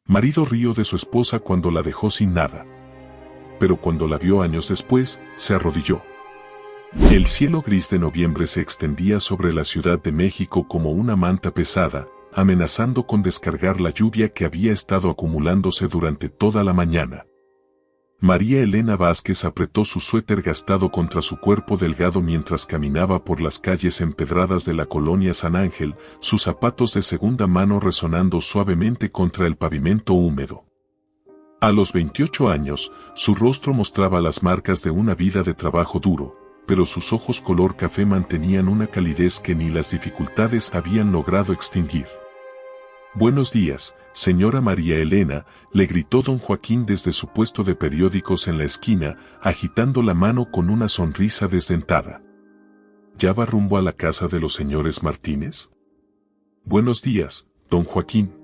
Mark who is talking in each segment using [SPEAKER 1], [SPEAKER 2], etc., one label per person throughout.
[SPEAKER 1] Marido rió de su esposa cuando la dejó sin nada. Pero cuando la vio años después, se arrodilló. El cielo gris de noviembre se extendía sobre la Ciudad de México como una manta pesada, amenazando con descargar la lluvia que había estado acumulándose durante toda la mañana. María Elena Vázquez apretó su suéter gastado contra su cuerpo delgado mientras caminaba por las calles empedradas de la colonia San Ángel, sus zapatos de segunda mano resonando suavemente contra el pavimento húmedo. A los 28 años, su rostro mostraba las marcas de una vida de trabajo duro, pero sus ojos color café mantenían una calidez que ni las dificultades habían logrado extinguir. «Buenos días, señora María Elena», le gritó don Joaquín desde su puesto de periódicos en la esquina, agitando la mano con una sonrisa desdentada. «¿Ya va rumbo a la casa de los señores Martínez?» «Buenos días, don Joaquín».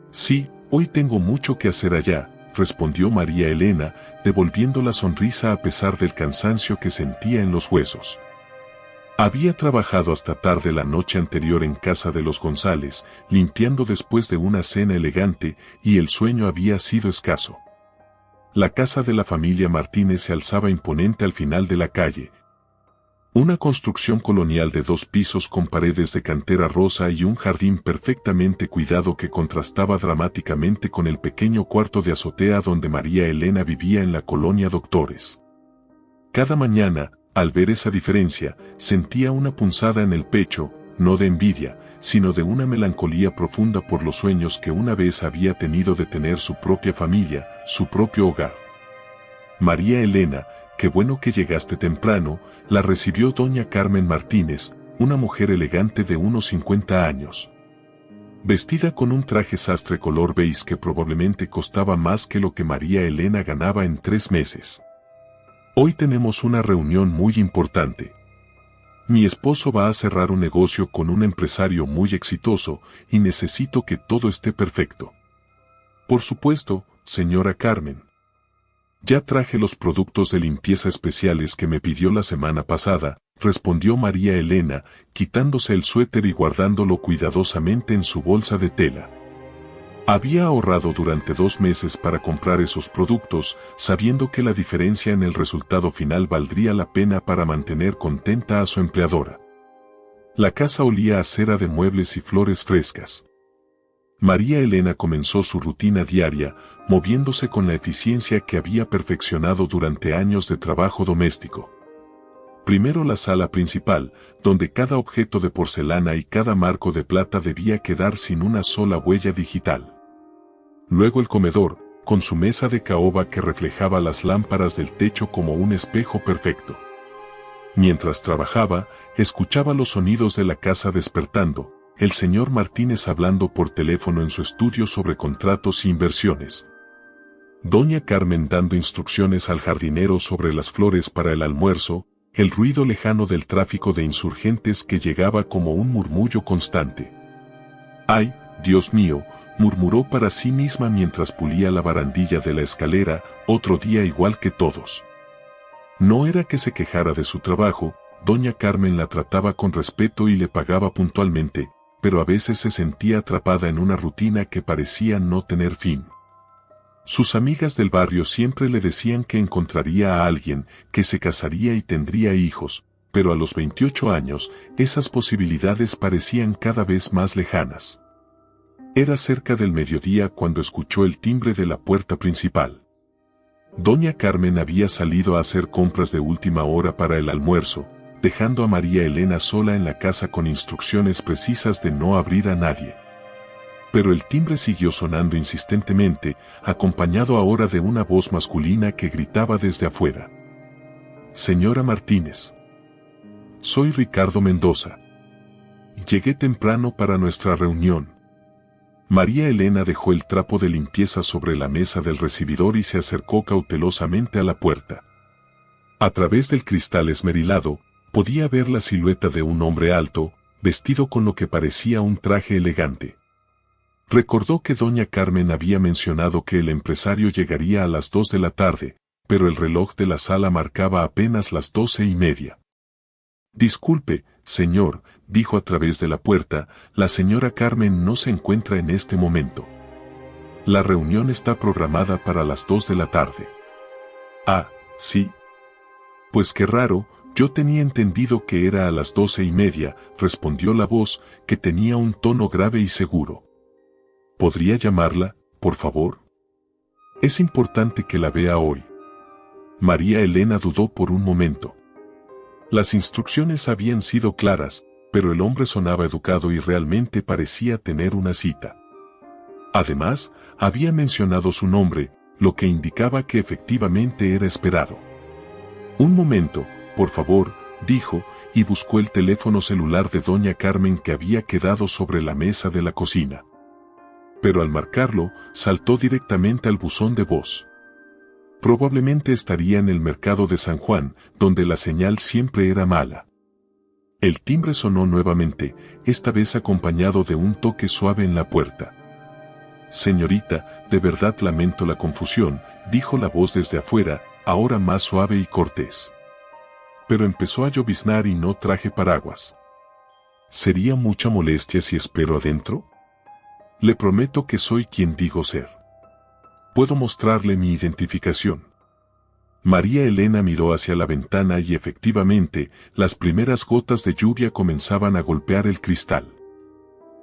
[SPEAKER 1] «Sí, hoy tengo mucho que hacer allá», respondió María Elena, devolviendo la sonrisa a pesar del cansancio que sentía en los huesos. Había trabajado hasta tarde la noche anterior en casa de los González, limpiando después de una cena elegante, y el sueño había sido escaso. La casa de la familia Martínez se alzaba imponente al final de la calle. Una construcción colonial de 2 pisos con paredes de cantera rosa y un jardín perfectamente cuidado que contrastaba dramáticamente con el pequeño cuarto de azotea donde María Elena vivía en la colonia Doctores. Cada mañana, al ver esa diferencia, sentía una punzada en el pecho, no de envidia, sino de una melancolía profunda por los sueños que una vez había tenido de tener su propia familia, su propio hogar. «María Elena, qué bueno que llegaste temprano», la recibió doña Carmen Martínez, una mujer elegante de unos 50 años. Vestida con un traje sastre color beige que probablemente costaba más que lo que María Elena ganaba en 3 meses. «Hoy tenemos una reunión muy importante. Mi esposo va a cerrar un negocio con un empresario muy exitoso y necesito que todo esté perfecto». «Por supuesto, señora Carmen. Ya traje los productos de limpieza especiales que me pidió la semana pasada», respondió María Elena, quitándose el suéter y guardándolo cuidadosamente en su bolsa de tela. Había ahorrado durante 2 meses para comprar esos productos, sabiendo que la diferencia en el resultado final valdría la pena para mantener contenta a su empleadora. La casa olía a cera de muebles y flores frescas. María Elena comenzó su rutina diaria, moviéndose con la eficiencia que había perfeccionado durante años de trabajo doméstico. Primero la sala principal, donde cada objeto de porcelana y cada marco de plata debía quedar sin una sola huella digital. Luego el comedor, con su mesa de caoba que reflejaba las lámparas del techo como un espejo perfecto. Mientras trabajaba, escuchaba los sonidos de la casa despertando, el señor Martínez hablando por teléfono en su estudio sobre contratos e inversiones. Doña Carmen dando instrucciones al jardinero sobre las flores para el almuerzo, el ruido lejano del tráfico de insurgentes que llegaba como un murmullo constante. «Ay, Dios mío», murmuró para sí misma mientras pulía la barandilla de la escalera, «otro día igual que todos». No era que se quejara de su trabajo, doña Carmen la trataba con respeto y le pagaba puntualmente, pero a veces se sentía atrapada en una rutina que parecía no tener fin. Sus amigas del barrio siempre le decían que encontraría a alguien, que se casaría y tendría hijos, pero a los 28 años, esas posibilidades parecían cada vez más lejanas. Era cerca del mediodía cuando escuchó el timbre de la puerta principal. Doña Carmen había salido a hacer compras de última hora para el almuerzo, dejando a María Elena sola en la casa con instrucciones precisas de no abrir a nadie. Pero el timbre siguió sonando insistentemente, acompañado ahora de una voz masculina que gritaba desde afuera. «Señora Martínez. Soy Ricardo Mendoza. Llegué temprano para nuestra reunión». María Elena dejó el trapo de limpieza sobre la mesa del recibidor y se acercó cautelosamente a la puerta. A través del cristal esmerilado, podía ver la silueta de un hombre alto, vestido con lo que parecía un traje elegante. Recordó que doña Carmen había mencionado que el empresario llegaría a las 2 de la tarde, pero el reloj de la sala marcaba apenas las 12:30. «Disculpe, señor», dijo a través de la puerta, «la señora Carmen no se encuentra en este momento». La reunión está programada para las 2 de la tarde. Ah, sí. Pues qué raro, yo tenía entendido que era a las 12:30, respondió la voz, que tenía un tono grave y seguro. ¿Podría llamarla, por favor? Es importante que la vea hoy. María Elena dudó por un momento. Las instrucciones habían sido claras, pero el hombre sonaba educado y realmente parecía tener una cita. Además, había mencionado su nombre, lo que indicaba que efectivamente era esperado. Un momento, por favor, dijo, y buscó el teléfono celular de doña Carmen que había quedado sobre la mesa de la cocina. Pero al marcarlo, saltó directamente al buzón de voz. Probablemente estaría en el mercado de San Juan, donde la señal siempre era mala. El timbre sonó nuevamente, esta vez acompañado de un toque suave en la puerta. Señorita, de verdad lamento la confusión, dijo la voz desde afuera, ahora más suave y cortés. Pero empezó a lloviznar y no traje paraguas. ¿Sería mucha molestia si espero adentro? Le prometo que soy quien digo ser. Puedo mostrarle mi identificación. María Elena miró hacia la ventana y efectivamente, las primeras gotas de lluvia comenzaban a golpear el cristal.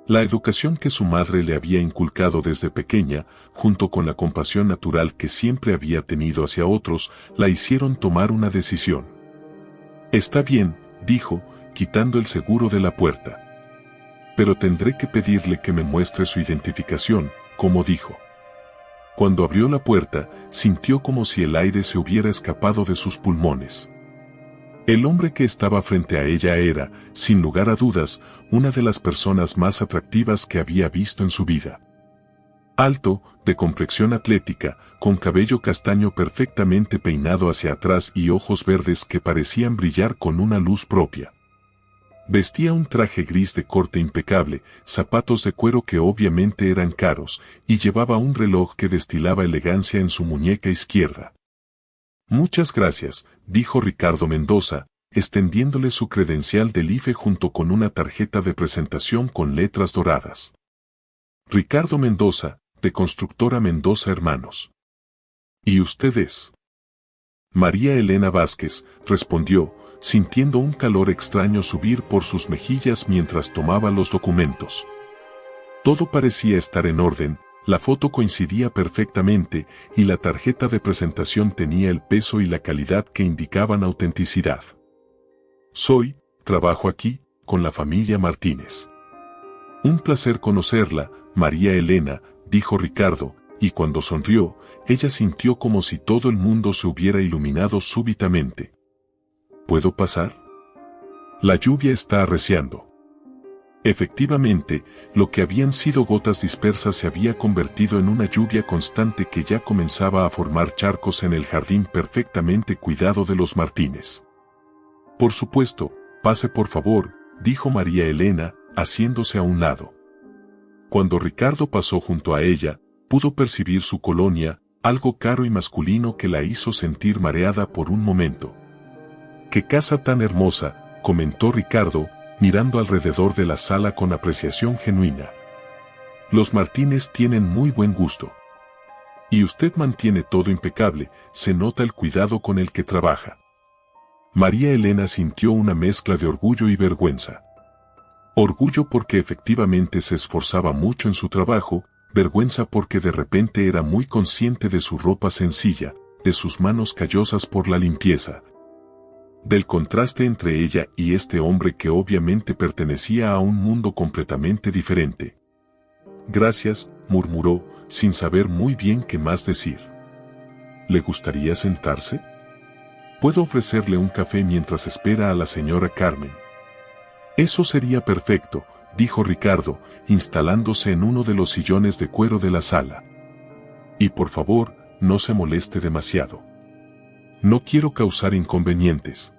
[SPEAKER 1] La educación que su madre le había inculcado desde pequeña, junto con la compasión natural que siempre había tenido hacia otros, la hicieron tomar una decisión. Está bien, dijo, quitando el seguro de la puerta. Pero tendré que pedirle que me muestre su identificación, como dijo. Cuando abrió la puerta, sintió como si el aire se hubiera escapado de sus pulmones. El hombre que estaba frente a ella era, sin lugar a dudas, una de las personas más atractivas que había visto en su vida. Alto, de complexión atlética, con cabello castaño perfectamente peinado hacia atrás y ojos verdes que parecían brillar con una luz propia. Vestía un traje gris de corte impecable, zapatos de cuero que obviamente eran caros, y llevaba un reloj que destilaba elegancia en su muñeca izquierda. Muchas gracias, dijo Ricardo Mendoza, extendiéndole su credencial del IFE junto con una tarjeta de presentación con letras doradas. Ricardo Mendoza, de Constructora Mendoza Hermanos. ¿Y usted es? María Elena Vázquez, respondió, sintiendo un calor extraño subir por sus mejillas mientras tomaba los documentos. Todo parecía estar en orden, la foto coincidía perfectamente y la tarjeta de presentación tenía el peso y la calidad que indicaban autenticidad. Trabajo aquí, con la familia Martínez. Un placer conocerla, María Elena, dijo Ricardo, y cuando sonrió, ella sintió como si todo el mundo se hubiera iluminado súbitamente. ¿Puedo pasar? La lluvia está arreciando. Efectivamente, lo que habían sido gotas dispersas se había convertido en una lluvia constante que ya comenzaba a formar charcos en el jardín perfectamente cuidado de los Martínez. Por supuesto, pase por favor, dijo María Elena, haciéndose a un lado. Cuando Ricardo pasó junto a ella, pudo percibir su colonia, algo caro y masculino que la hizo sentir mareada por un momento. ¡Qué casa tan hermosa!, comentó Ricardo, mirando alrededor de la sala con apreciación genuina. Los Martínez tienen muy buen gusto. Y usted mantiene todo impecable, se nota el cuidado con el que trabaja. María Elena sintió una mezcla de orgullo y vergüenza. Orgullo porque efectivamente se esforzaba mucho en su trabajo, vergüenza porque de repente era muy consciente de su ropa sencilla, de sus manos callosas por la limpieza, del contraste entre ella y este hombre que obviamente pertenecía a un mundo completamente diferente. Gracias, murmuró, sin saber muy bien qué más decir. ¿Le gustaría sentarse? Puedo ofrecerle un café mientras espera a la señora Carmen. Eso sería perfecto, dijo Ricardo, instalándose en uno de los sillones de cuero de la sala. Y por favor, no se moleste demasiado. No quiero causar inconvenientes.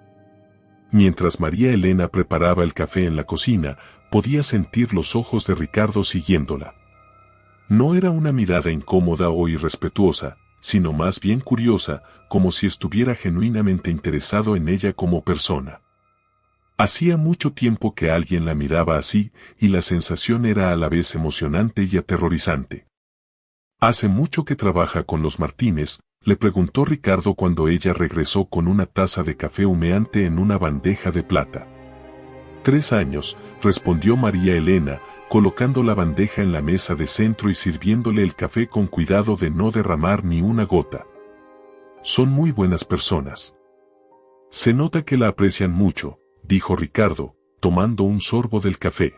[SPEAKER 1] Mientras María Elena preparaba el café en la cocina, podía sentir los ojos de Ricardo siguiéndola. No era una mirada incómoda o irrespetuosa, sino más bien curiosa, como si estuviera genuinamente interesado en ella como persona. Hacía mucho tiempo que alguien la miraba así, y la sensación era a la vez emocionante y aterrorizante. Hace mucho que trabaja con los Martínez, le preguntó Ricardo cuando ella regresó con una taza de café humeante en una bandeja de plata. 3 años, respondió María Elena, colocando la bandeja en la mesa de centro y sirviéndole el café con cuidado de no derramar ni una gota. Son muy buenas personas. Se nota que la aprecian mucho, dijo Ricardo, tomando un sorbo del café.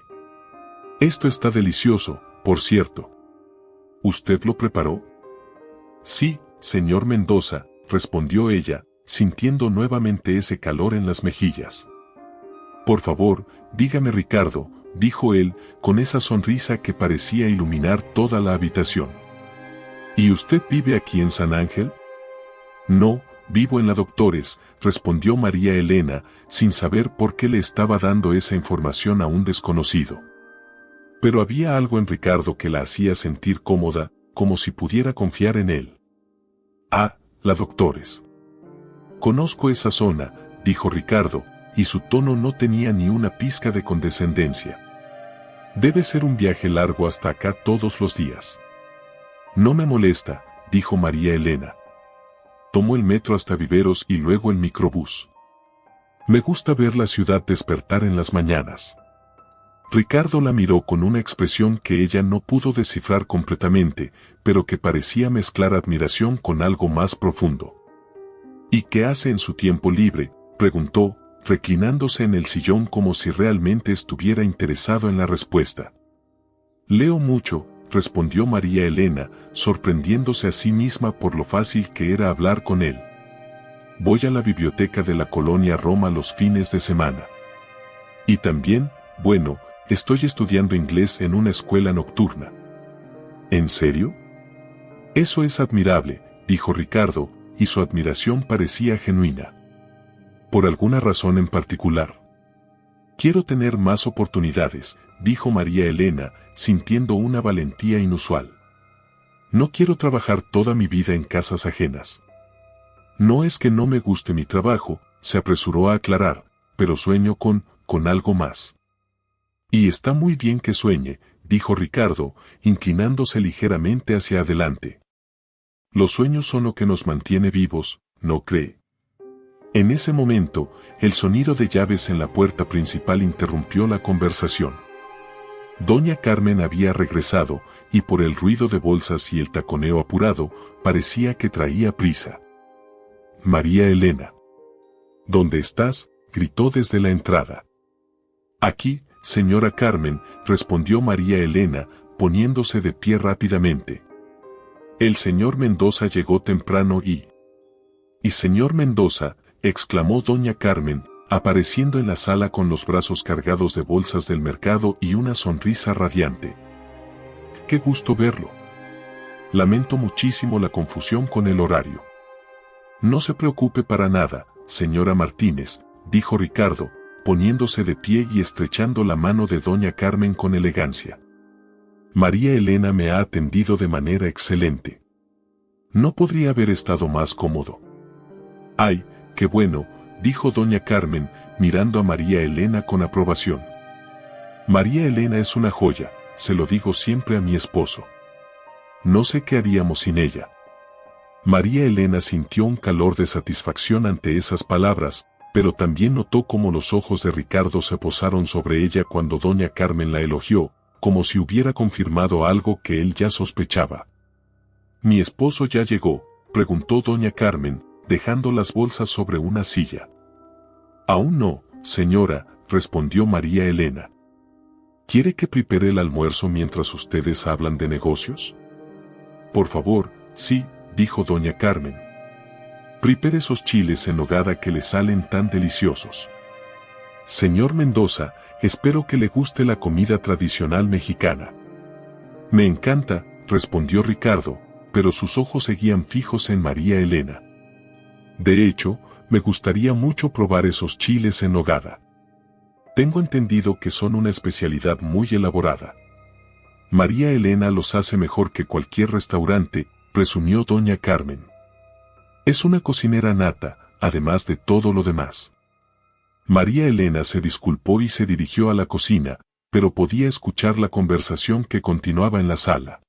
[SPEAKER 1] Esto está delicioso, por cierto. ¿Usted lo preparó? Sí, señor Mendoza, respondió ella, sintiendo nuevamente ese calor en las mejillas. Por favor, dígame Ricardo, dijo él, con esa sonrisa que parecía iluminar toda la habitación. ¿Y usted vive aquí en San Ángel? No, vivo en la Doctores, respondió María Elena, sin saber por qué le estaba dando esa información a un desconocido. Pero había algo en Ricardo que la hacía sentir cómoda, como si pudiera confiar en él. Ah, la Doctores. Conozco esa zona, dijo Ricardo, y su tono no tenía ni una pizca de condescendencia. Debe ser un viaje largo hasta acá todos los días. No me molesta, dijo María Elena. Tomó el metro hasta Viveros y luego el microbús. Me gusta ver la ciudad despertar en las mañanas. Ricardo la miró con una expresión que ella no pudo descifrar completamente, pero que parecía mezclar admiración con algo más profundo. ¿Y qué hace en su tiempo libre?, preguntó, reclinándose en el sillón como si realmente estuviera interesado en la respuesta. Leo mucho, respondió María Elena, sorprendiéndose a sí misma por lo fácil que era hablar con él. Voy a la biblioteca de la colonia Roma los fines de semana. Y también, bueno, estoy estudiando inglés en una escuela nocturna. ¿En serio? Eso es admirable, dijo Ricardo, y su admiración parecía genuina. ¿Por alguna razón en particular? Quiero tener más oportunidades, dijo María Elena, sintiendo una valentía inusual. No quiero trabajar toda mi vida en casas ajenas. No es que no me guste mi trabajo, se apresuró a aclarar, pero sueño con algo más. Y está muy bien que sueñe, dijo Ricardo, inclinándose ligeramente hacia adelante. Los sueños son lo que nos mantiene vivos, ¿no cree? En ese momento, el sonido de llaves en la puerta principal interrumpió la conversación. Doña Carmen había regresado, y por el ruido de bolsas y el taconeo apurado, parecía que traía prisa. María Elena. ¿Dónde estás?, gritó desde la entrada. Aquí, señora Carmen, respondió María Elena, poniéndose de pie rápidamente. El señor Mendoza llegó temprano y señor Mendoza, exclamó doña Carmen, apareciendo en la sala con los brazos cargados de bolsas del mercado y una sonrisa radiante. ¡Qué gusto verlo! Lamento muchísimo la confusión con el horario. No se preocupe para nada, señora Martínez, dijo Ricardo, poniéndose de pie y estrechando la mano de doña Carmen con elegancia. María Elena me ha atendido de manera excelente. No podría haber estado más cómodo. ¡Ay, qué bueno!, dijo doña Carmen, mirando a María Elena con aprobación. María Elena es una joya, se lo digo siempre a mi esposo. No sé qué haríamos sin ella. María Elena sintió un calor de satisfacción ante esas palabras, pero también notó cómo los ojos de Ricardo se posaron sobre ella cuando doña Carmen la elogió, como si hubiera confirmado algo que él ya sospechaba. ¿Mi esposo ya llegó?, preguntó doña Carmen, dejando las bolsas sobre una silla. Aún no, señora, respondió María Elena. ¿Quiere que prepare el almuerzo mientras ustedes hablan de negocios? Por favor, sí, dijo doña Carmen. Prepare esos chiles en nogada que le salen tan deliciosos. Señor Mendoza, espero que le guste la comida tradicional mexicana. Me encanta, respondió Ricardo, pero sus ojos seguían fijos en María Elena. De hecho, me gustaría mucho probar esos chiles en nogada. Tengo entendido que son una especialidad muy elaborada. María Elena los hace mejor que cualquier restaurante, presumió doña Carmen. Es una cocinera nata, además de todo lo demás. María Elena se disculpó y se dirigió a la cocina, pero podía escuchar la conversación que continuaba en la sala.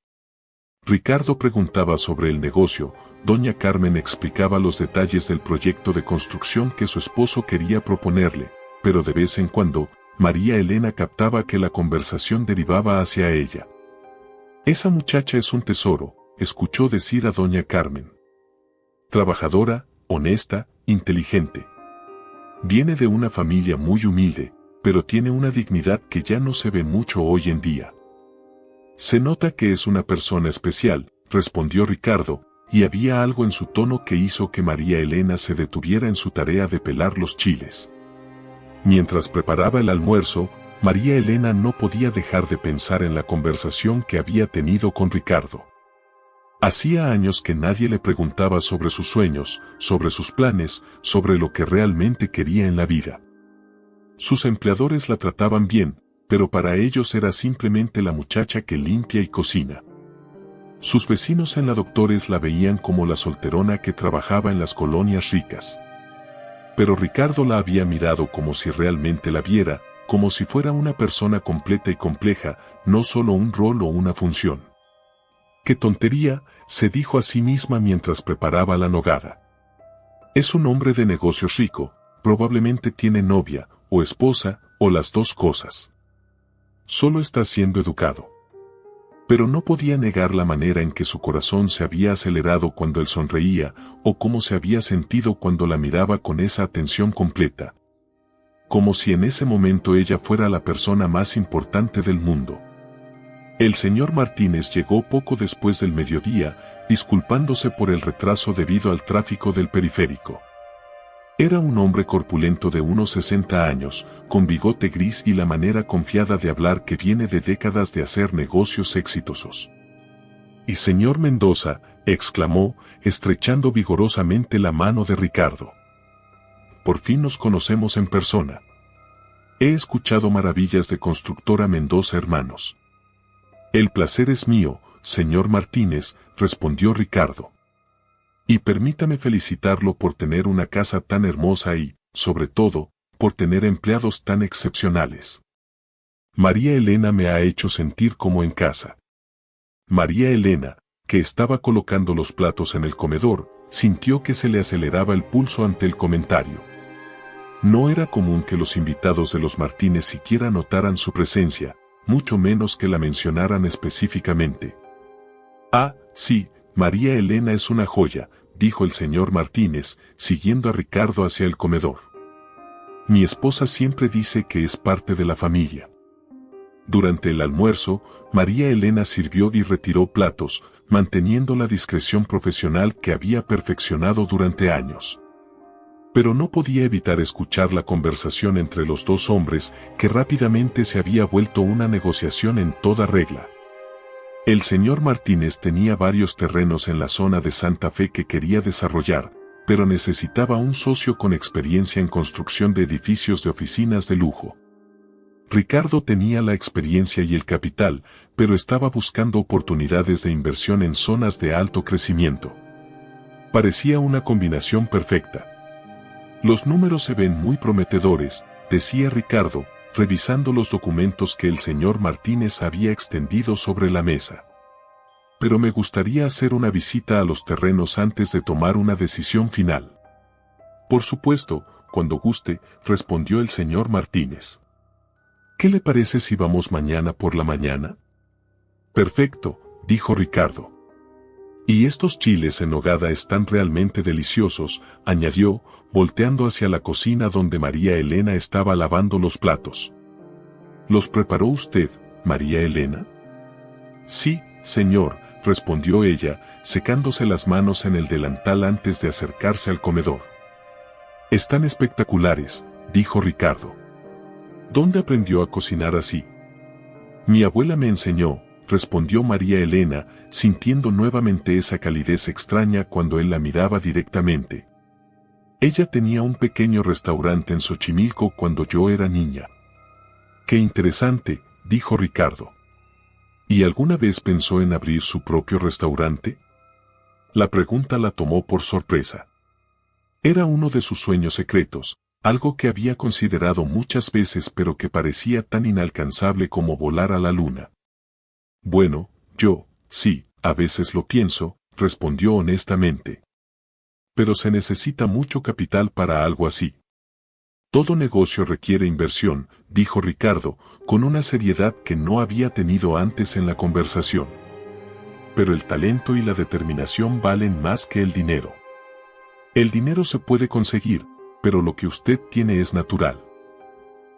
[SPEAKER 1] Ricardo preguntaba sobre el negocio, doña Carmen explicaba los detalles del proyecto de construcción que su esposo quería proponerle, pero de vez en cuando, María Elena captaba que la conversación derivaba hacia ella. «Esa muchacha es un tesoro», escuchó decir a doña Carmen. «Trabajadora, honesta, inteligente. Viene de una familia muy humilde, pero tiene una dignidad que ya no se ve mucho hoy en día». «Se nota que es una persona especial», respondió Ricardo, y había algo en su tono que hizo que María Elena se detuviera en su tarea de pelar los chiles. Mientras preparaba el almuerzo, María Elena no podía dejar de pensar en la conversación que había tenido con Ricardo. Hacía años que nadie le preguntaba sobre sus sueños, sobre sus planes, sobre lo que realmente quería en la vida. Sus empleadores la trataban bien, pero para ellos era simplemente la muchacha que limpia y cocina. Sus vecinos en la Doctores la veían como la solterona que trabajaba en las colonias ricas. Pero Ricardo la había mirado como si realmente la viera, como si fuera una persona completa y compleja, no solo un rol o una función. «¡Qué tontería!», se dijo a sí misma mientras preparaba la nogada. «Es un hombre de negocios rico, probablemente tiene novia, o esposa, o las dos cosas. Solo está siendo educado». Pero no podía negar la manera en que su corazón se había acelerado cuando él sonreía, o cómo se había sentido cuando la miraba con esa atención completa. Como si en ese momento ella fuera la persona más importante del mundo. El señor Martínez llegó poco después del mediodía, disculpándose por el retraso debido al tráfico del periférico. Era un hombre corpulento de unos 60 años, con bigote gris y la manera confiada de hablar que viene de décadas de hacer negocios exitosos. «Y señor Mendoza», exclamó, estrechando vigorosamente la mano de Ricardo. «Por fin nos conocemos en persona. He escuchado maravillas de Constructora Mendoza Hermanos». «El placer es mío, señor Martínez», respondió Ricardo. «Y permítame felicitarlo por tener una casa tan hermosa y, sobre todo, por tener empleados tan excepcionales. María Elena me ha hecho sentir como en casa». María Elena, que estaba colocando los platos en el comedor, sintió que se le aceleraba el pulso ante el comentario. No era común que los invitados de los Martínez siquiera notaran su presencia, mucho menos que la mencionaran específicamente. «Ah, sí, María Elena es una joya», dijo el señor Martínez, siguiendo a Ricardo hacia el comedor. «Mi esposa siempre dice que es parte de la familia». Durante el almuerzo, María Elena sirvió y retiró platos, manteniendo la discreción profesional que había perfeccionado durante años. Pero no podía evitar escuchar la conversación entre los dos hombres, que rápidamente se había vuelto una negociación en toda regla. El señor Martínez tenía varios terrenos en la zona de Santa Fe que quería desarrollar, pero necesitaba un socio con experiencia en construcción de edificios de oficinas de lujo. Ricardo tenía la experiencia y el capital, pero estaba buscando oportunidades de inversión en zonas de alto crecimiento. Parecía una combinación perfecta. «Los números se ven muy prometedores», decía Ricardo, revisando los documentos que el señor Martínez había extendido sobre la mesa. «Pero me gustaría hacer una visita a los terrenos antes de tomar una decisión final». «Por supuesto, cuando guste», respondió el señor Martínez. «¿Qué le parece si vamos mañana por la mañana?» «Perfecto», dijo Ricardo. «Y estos chiles en nogada están realmente deliciosos», añadió, volteando hacia la cocina donde María Elena estaba lavando los platos. «¿Los preparó usted, María Elena?» «Sí, señor», respondió ella, secándose las manos en el delantal antes de acercarse al comedor. «Están espectaculares», dijo Ricardo. «¿Dónde aprendió a cocinar así?» «Mi abuela me enseñó», respondió María Elena, sintiendo nuevamente esa calidez extraña cuando él la miraba directamente. «Ella tenía un pequeño restaurante en Xochimilco cuando yo era niña». «Qué interesante», dijo Ricardo. «¿Y alguna vez pensó en abrir su propio restaurante?» La pregunta la tomó por sorpresa. Era uno de sus sueños secretos, algo que había considerado muchas veces pero que parecía tan inalcanzable como volar a la luna. «Bueno, sí», a veces lo pienso, respondió honestamente. Pero se necesita mucho capital para algo así. Todo negocio requiere inversión, dijo Ricardo, con una seriedad que no había tenido antes en la conversación. Pero el talento y la determinación valen más que el dinero. El dinero se puede conseguir, pero lo que usted tiene es natural.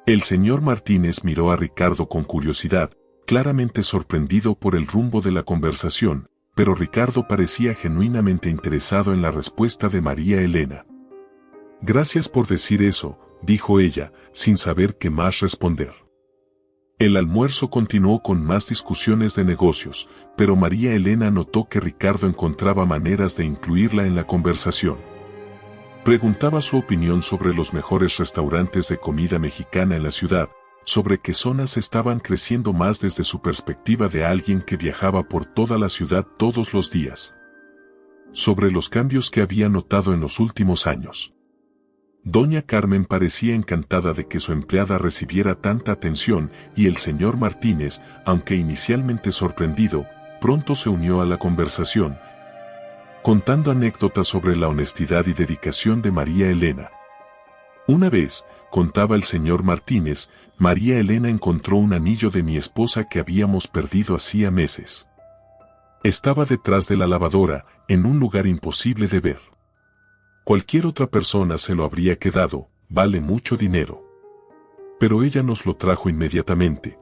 [SPEAKER 1] El señor Martínez miró a Ricardo con curiosidad, claramente sorprendido por el rumbo de la conversación, pero Ricardo parecía genuinamente interesado en la respuesta de María Elena. Gracias por decir eso, dijo ella, sin saber qué más responder. El almuerzo continuó con más discusiones de negocios, pero María Elena notó que Ricardo encontraba maneras de incluirla en la conversación. Preguntaba su opinión sobre los mejores restaurantes de comida mexicana en la ciudad, sobre qué zonas estaban creciendo más desde su perspectiva de alguien que viajaba por toda la ciudad todos los días. Sobre los cambios que había notado en los últimos años. Doña Carmen parecía encantada de que su empleada recibiera tanta atención y el señor Martínez, aunque inicialmente sorprendido, pronto se unió a la conversación, contando anécdotas sobre la honestidad y dedicación de María Elena. Una vez, contaba el señor Martínez, María Elena encontró un anillo de mi esposa que habíamos perdido hacía meses. Estaba detrás de la lavadora, en un lugar imposible de ver. Cualquier otra persona se lo habría quedado, vale mucho dinero. Pero ella nos lo trajo inmediatamente.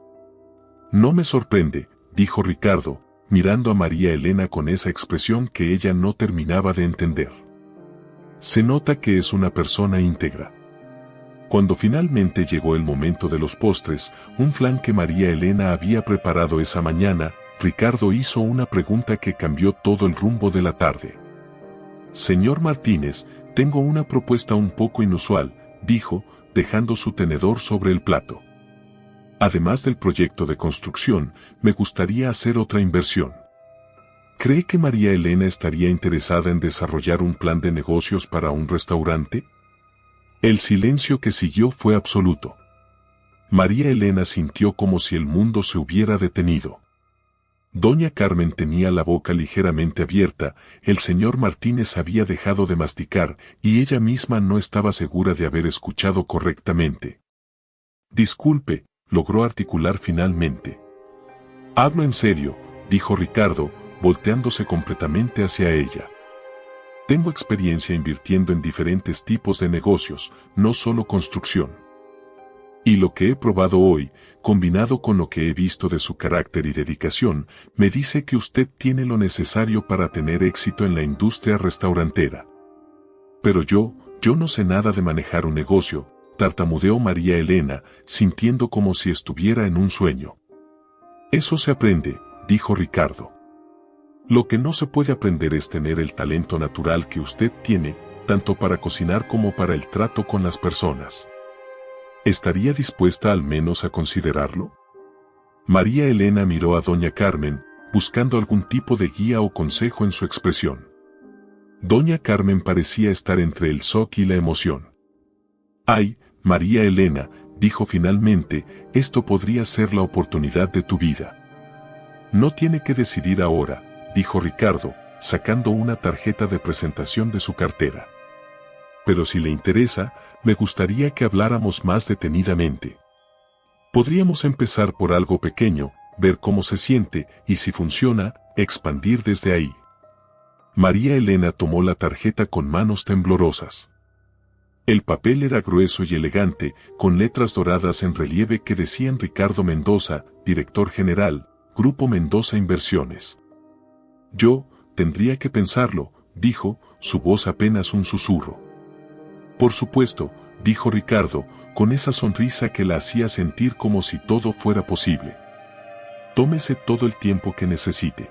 [SPEAKER 1] No me sorprende, dijo Ricardo, mirando a María Elena con esa expresión que ella no terminaba de entender. Se nota que es una persona íntegra. Cuando finalmente llegó el momento de los postres, un flan que María Elena había preparado esa mañana, Ricardo hizo una pregunta que cambió todo el rumbo de la tarde. Señor Martínez, tengo una propuesta un poco inusual, dijo, dejando su tenedor sobre el plato. Además del proyecto de construcción, me gustaría hacer otra inversión. ¿Cree que María Elena estaría interesada en desarrollar un plan de negocios para un restaurante? El silencio que siguió fue absoluto. María Elena sintió como si el mundo se hubiera detenido. Doña Carmen tenía la boca ligeramente abierta, el señor Martínez había dejado de masticar y ella misma no estaba segura de haber escuchado correctamente. Disculpe, logró articular finalmente. Hablo en serio, dijo Ricardo, volteándose completamente hacia ella. Tengo experiencia invirtiendo en diferentes tipos de negocios, no solo construcción. Y lo que he probado hoy, combinado con lo que he visto de su carácter y dedicación, me dice que usted tiene lo necesario para tener éxito en la industria restaurantera. Pero yo no sé nada de manejar un negocio, tartamudeó María Elena, sintiendo como si estuviera en un sueño. Eso se aprende, dijo Ricardo. Lo que no se puede aprender es tener el talento natural que usted tiene, tanto para cocinar como para el trato con las personas. ¿Estaría dispuesta al menos a considerarlo? María Elena miró a doña Carmen, buscando algún tipo de guía o consejo en su expresión. Doña Carmen parecía estar entre el shock y la emoción. Ay, María Elena, dijo finalmente, esto podría ser la oportunidad de tu vida. No tiene que decidir ahora, dijo Ricardo, sacando una tarjeta de presentación de su cartera. Pero si le interesa, me gustaría que habláramos más detenidamente. Podríamos empezar por algo pequeño, ver cómo se siente y si funciona, expandir desde ahí. María Elena tomó la tarjeta con manos temblorosas. El papel era grueso y elegante, con letras doradas en relieve que decían Ricardo Mendoza, director general, Grupo Mendoza Inversiones. Yo, tendría que pensarlo, dijo, su voz apenas un susurro. Por supuesto, dijo Ricardo, con esa sonrisa que la hacía sentir como si todo fuera posible. Tómese todo el tiempo que necesite.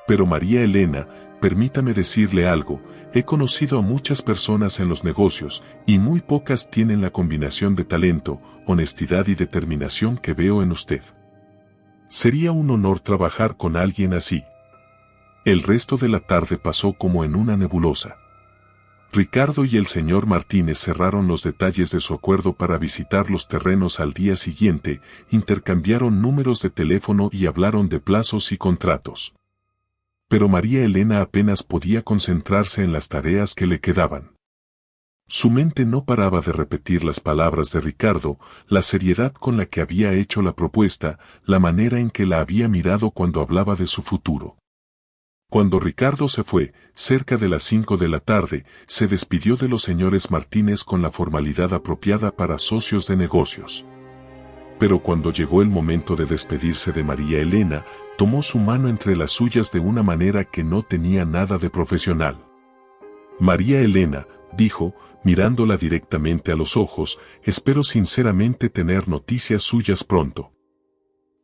[SPEAKER 1] Pero María Elena, permítame decirle algo, he conocido a muchas personas en los negocios, y muy pocas tienen la combinación de talento, honestidad y determinación que veo en usted. Sería un honor trabajar con alguien así. El resto de la tarde pasó como en una nebulosa. Ricardo y el señor Martínez cerraron los detalles de su acuerdo para visitar los terrenos al día siguiente, intercambiaron números de teléfono y hablaron de plazos y contratos. Pero María Elena apenas podía concentrarse en las tareas que le quedaban. Su mente no paraba de repetir las palabras de Ricardo, la seriedad con la que había hecho la propuesta, la manera en que la había mirado cuando hablaba de su futuro. Cuando Ricardo se fue, cerca de las 5 de la tarde, se despidió de los señores Martínez con la formalidad apropiada para socios de negocios. Pero cuando llegó el momento de despedirse de María Elena, tomó su mano entre las suyas de una manera que no tenía nada de profesional. María Elena, dijo, mirándola directamente a los ojos, espero sinceramente tener noticias suyas pronto.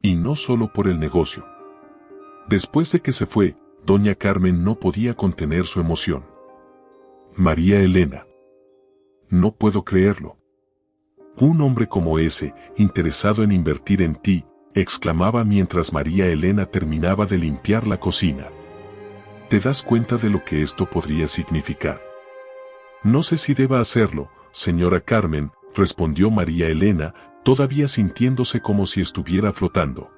[SPEAKER 1] Y no solo por el negocio. Después de que se fue, doña Carmen no podía contener su emoción. María Elena. No puedo creerlo. Un hombre como ese, interesado en invertir en ti, exclamaba mientras María Elena terminaba de limpiar la cocina. ¿Te das cuenta de lo que esto podría significar? No sé si deba hacerlo, señora Carmen, respondió María Elena, todavía sintiéndose como si estuviera flotando.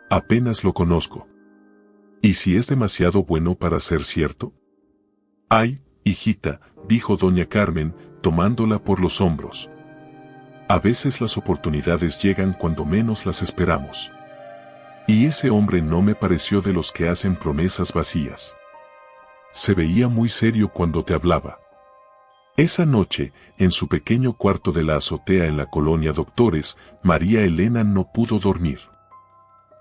[SPEAKER 1] Apenas lo conozco. ¿Y si es demasiado bueno para ser cierto? Ay, hijita, dijo doña Carmen, tomándola por los hombros. A veces las oportunidades llegan cuando menos las esperamos. Y ese hombre no me pareció de los que hacen promesas vacías. Se veía muy serio cuando te hablaba. Esa noche, en su pequeño cuarto de la azotea en la colonia Doctores, María Elena no pudo dormir.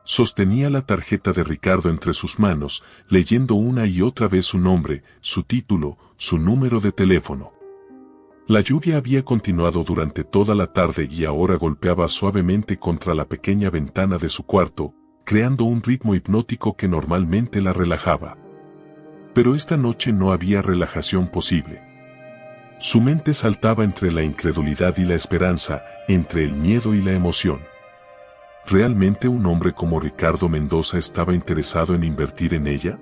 [SPEAKER 1] Sostenía la tarjeta de Ricardo entre sus manos, leyendo una y otra vez su nombre, su título, su número de teléfono. La lluvia había continuado durante toda la tarde y ahora golpeaba suavemente contra la pequeña ventana de su cuarto, creando un ritmo hipnótico que normalmente la relajaba. Pero esta noche no había relajación posible. Su mente saltaba entre la incredulidad y la esperanza, entre el miedo y la emoción. ¿Realmente un hombre como Ricardo Mendoza estaba interesado en invertir en ella?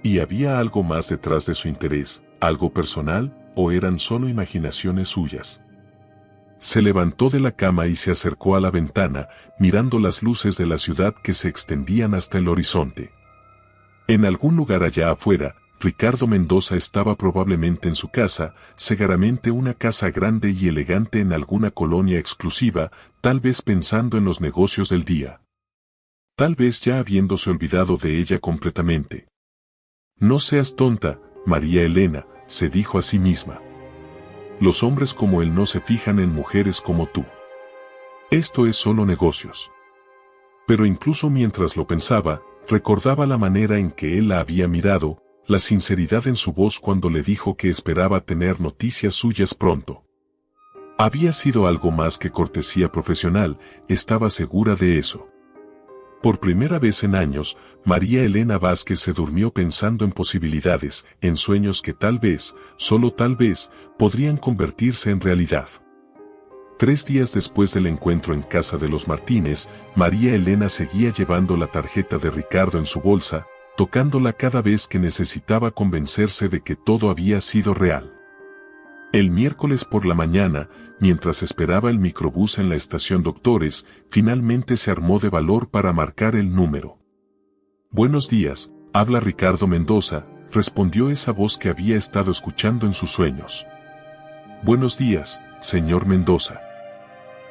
[SPEAKER 1] ¿Y había algo más detrás de su interés, algo personal, o eran solo imaginaciones suyas? Se levantó de la cama y se acercó a la ventana, mirando las luces de la ciudad que se extendían hasta el horizonte. En algún lugar allá afuera, Ricardo Mendoza estaba probablemente en su casa, seguramente una casa grande y elegante en alguna colonia exclusiva, tal vez pensando en los negocios del día. Tal vez ya habiéndose olvidado de ella completamente. No seas tonta, María Elena, se dijo a sí misma. Los hombres como él no se fijan en mujeres como tú. Esto es solo negocios. Pero incluso mientras lo pensaba, recordaba la manera en que él la había mirado, la sinceridad en su voz cuando le dijo que esperaba tener noticias suyas pronto. Había sido algo más que cortesía profesional, estaba segura de eso. Por primera vez en años, María Elena Vázquez se durmió pensando en posibilidades, en sueños que tal vez, solo tal vez, podrían convertirse en realidad. 3 días después del encuentro en casa de los Martínez, María Elena seguía llevando la tarjeta de Ricardo en su bolsa, tocándola cada vez que necesitaba convencerse de que todo había sido real. El miércoles por la mañana, mientras esperaba el microbús en la estación Doctores, finalmente se armó de valor para marcar el número. Buenos días, habla Ricardo Mendoza, respondió esa voz que había estado escuchando en sus sueños. Buenos días, señor Mendoza.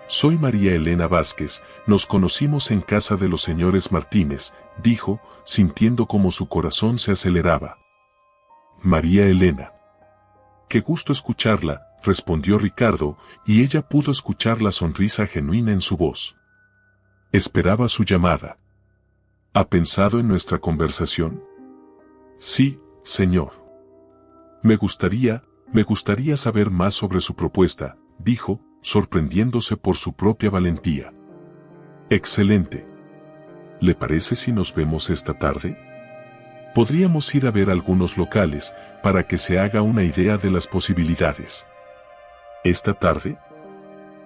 [SPEAKER 1] Soy María Elena Vázquez, nos conocimos en casa de los señores Martínez, dijo, sintiendo como su corazón se aceleraba. María Elena. Qué gusto escucharla, respondió Ricardo, y ella pudo escuchar la sonrisa genuina en su voz. Esperaba su llamada. ¿Ha pensado en nuestra conversación? Sí, señor. Me gustaría saber más sobre su propuesta, dijo, sorprendiéndose por su propia valentía. Excelente. ¿Le parece si nos vemos esta tarde? Podríamos ir a ver algunos locales, para que se haga una idea de las posibilidades. ¿Esta tarde?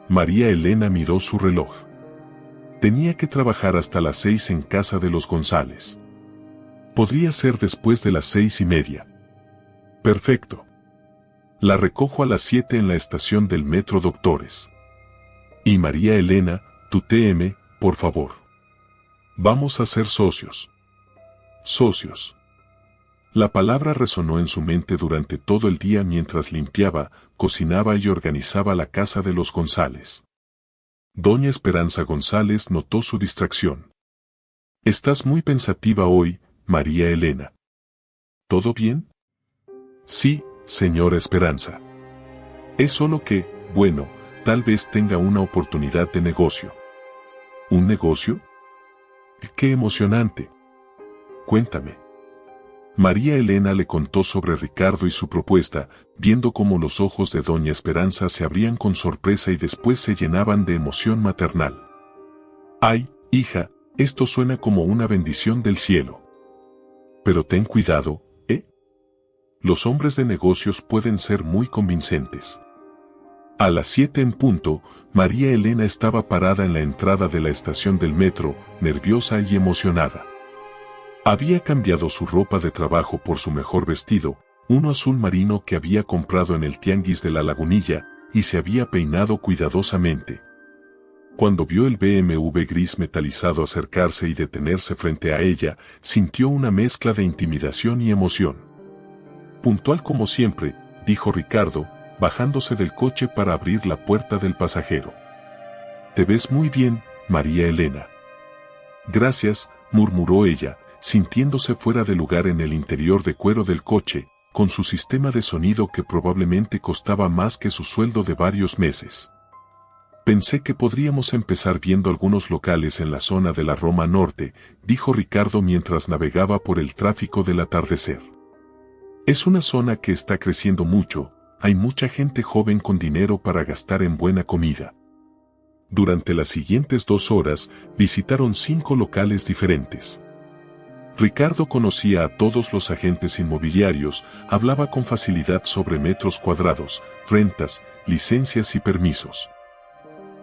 [SPEAKER 1] María Elena miró su reloj. Tenía que trabajar hasta las 6 en casa de los González. Podría ser después de las 6:30. Perfecto. La recojo a las 7 en la estación del metro Doctores. Y María Elena, tuteme, por favor. Vamos a ser socios. socios. La palabra resonó en su mente durante todo el día mientras limpiaba, cocinaba y organizaba la casa de los González. Doña Esperanza González notó su distracción. «Estás muy pensativa hoy, María Elena. ¿Todo bien?» «Sí, señora Esperanza. Es solo que, bueno, tal vez tenga una oportunidad de negocio». «¿Un negocio? ¡Qué emocionante! Cuéntame». María Elena le contó sobre Ricardo y su propuesta, viendo cómo los ojos de doña Esperanza se abrían con sorpresa y después se llenaban de emoción maternal. «Ay, hija, esto suena como una bendición del cielo. Pero ten cuidado, ¿eh? Los hombres de negocios pueden ser muy convincentes». A las 7 en punto, María Elena estaba parada en la entrada de la estación del metro, nerviosa y emocionada. Había cambiado su ropa de trabajo por su mejor vestido, uno azul marino que había comprado en el tianguis de la Lagunilla, y se había peinado cuidadosamente. Cuando vio el BMW gris metalizado acercarse y detenerse frente a ella, sintió una mezcla de intimidación y emoción. «Puntual como siempre», dijo Ricardo, bajándose del coche para abrir la puerta del pasajero. «Te ves muy bien, María Elena». «Gracias», murmuró ella, sintiéndose fuera de lugar en el interior de cuero del coche, con su sistema de sonido que probablemente costaba más que su sueldo de varios meses. «Pensé que podríamos empezar viendo algunos locales en la zona de la Roma Norte», dijo Ricardo mientras navegaba por el tráfico del atardecer. «Es una zona que está creciendo mucho, hay mucha gente joven con dinero para gastar en buena comida». Durante las siguientes 2 horas, visitaron 5 locales diferentes. Ricardo conocía a todos los agentes inmobiliarios, hablaba con facilidad sobre metros cuadrados, rentas, licencias y permisos.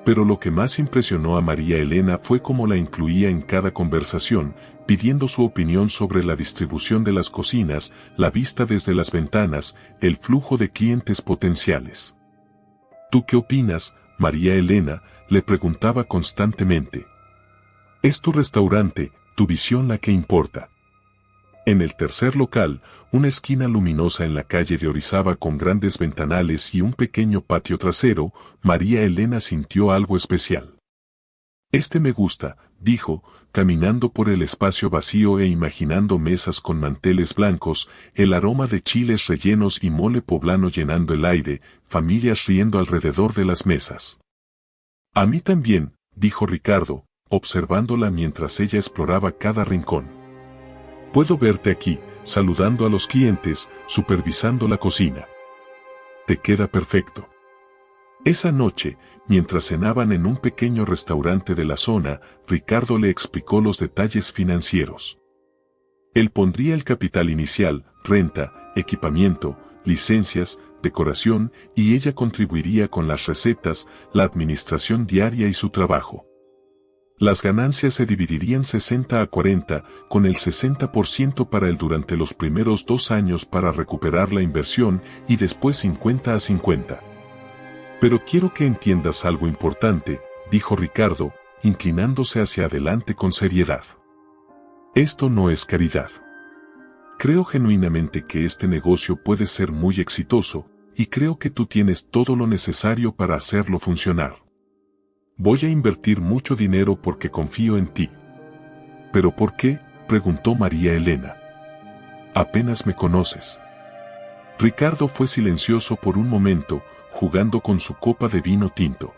[SPEAKER 1] Pero lo que más impresionó a María Elena fue cómo la incluía en cada conversación, pidiendo su opinión sobre la distribución de las cocinas, la vista desde las ventanas, el flujo de clientes potenciales. «¿Tú qué opinas, María Elena?», le preguntaba constantemente. «Es tu restaurante, tu visión la que importa». En el tercer local, una esquina luminosa en la calle de Orizaba con grandes ventanales y un pequeño patio trasero, María Elena sintió algo especial. «Este me gusta», dijo, caminando por el espacio vacío e imaginando mesas con manteles blancos, el aroma de chiles rellenos y mole poblano llenando el aire, familias riendo alrededor de las mesas. «A mí también», dijo Ricardo, observándola mientras ella exploraba cada rincón. «Puedo verte aquí, saludando a los clientes, supervisando la cocina. Te queda perfecto». Esa noche, mientras cenaban en un pequeño restaurante de la zona, Ricardo le explicó los detalles financieros. Él pondría el capital inicial, renta, equipamiento, licencias, decoración, y ella contribuiría con las recetas, la administración diaria y su trabajo. Las ganancias se dividirían 60 a 40, con el 60% para él durante los primeros 2 años para recuperar la inversión y después 50 a 50. «Pero quiero que entiendas algo importante», dijo Ricardo, inclinándose hacia adelante con seriedad. «Esto no es caridad. Creo genuinamente que este negocio puede ser muy exitoso, y creo que tú tienes todo lo necesario para hacerlo funcionar. Voy a invertir mucho dinero porque confío en ti». «¿Pero por qué?», preguntó María Elena. «Apenas me conoces». Ricardo fue silencioso por un momento, jugando con su copa de vino tinto.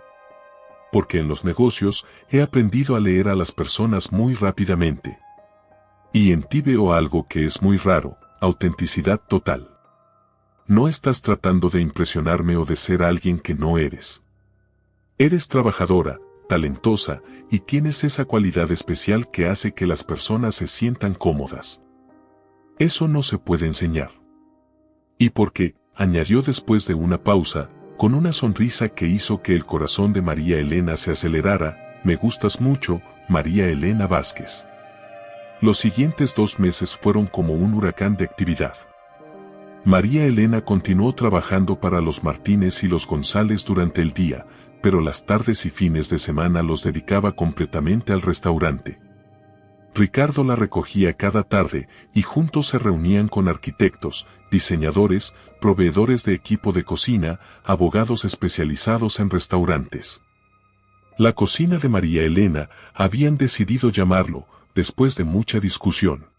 [SPEAKER 1] «Porque en los negocios he aprendido a leer a las personas muy rápidamente. Y en ti veo algo que es muy raro, autenticidad total. No estás tratando de impresionarme o de ser alguien que no eres. Eres trabajadora, talentosa, y tienes esa cualidad especial que hace que las personas se sientan cómodas. Eso no se puede enseñar. Y porque», añadió después de una pausa, con una sonrisa que hizo que el corazón de María Elena se acelerara, «me gustas mucho, María Elena Vázquez». Los siguientes 2 meses fueron como un huracán de actividad. María Elena continuó trabajando para los Martínez y los González durante el día, pero las tardes y fines de semana los dedicaba completamente al restaurante. Ricardo la recogía cada tarde y juntos se reunían con arquitectos, diseñadores, proveedores de equipo de cocina, abogados especializados en restaurantes. La cocina de María Elena habían decidido llamarlo, después de mucha discusión.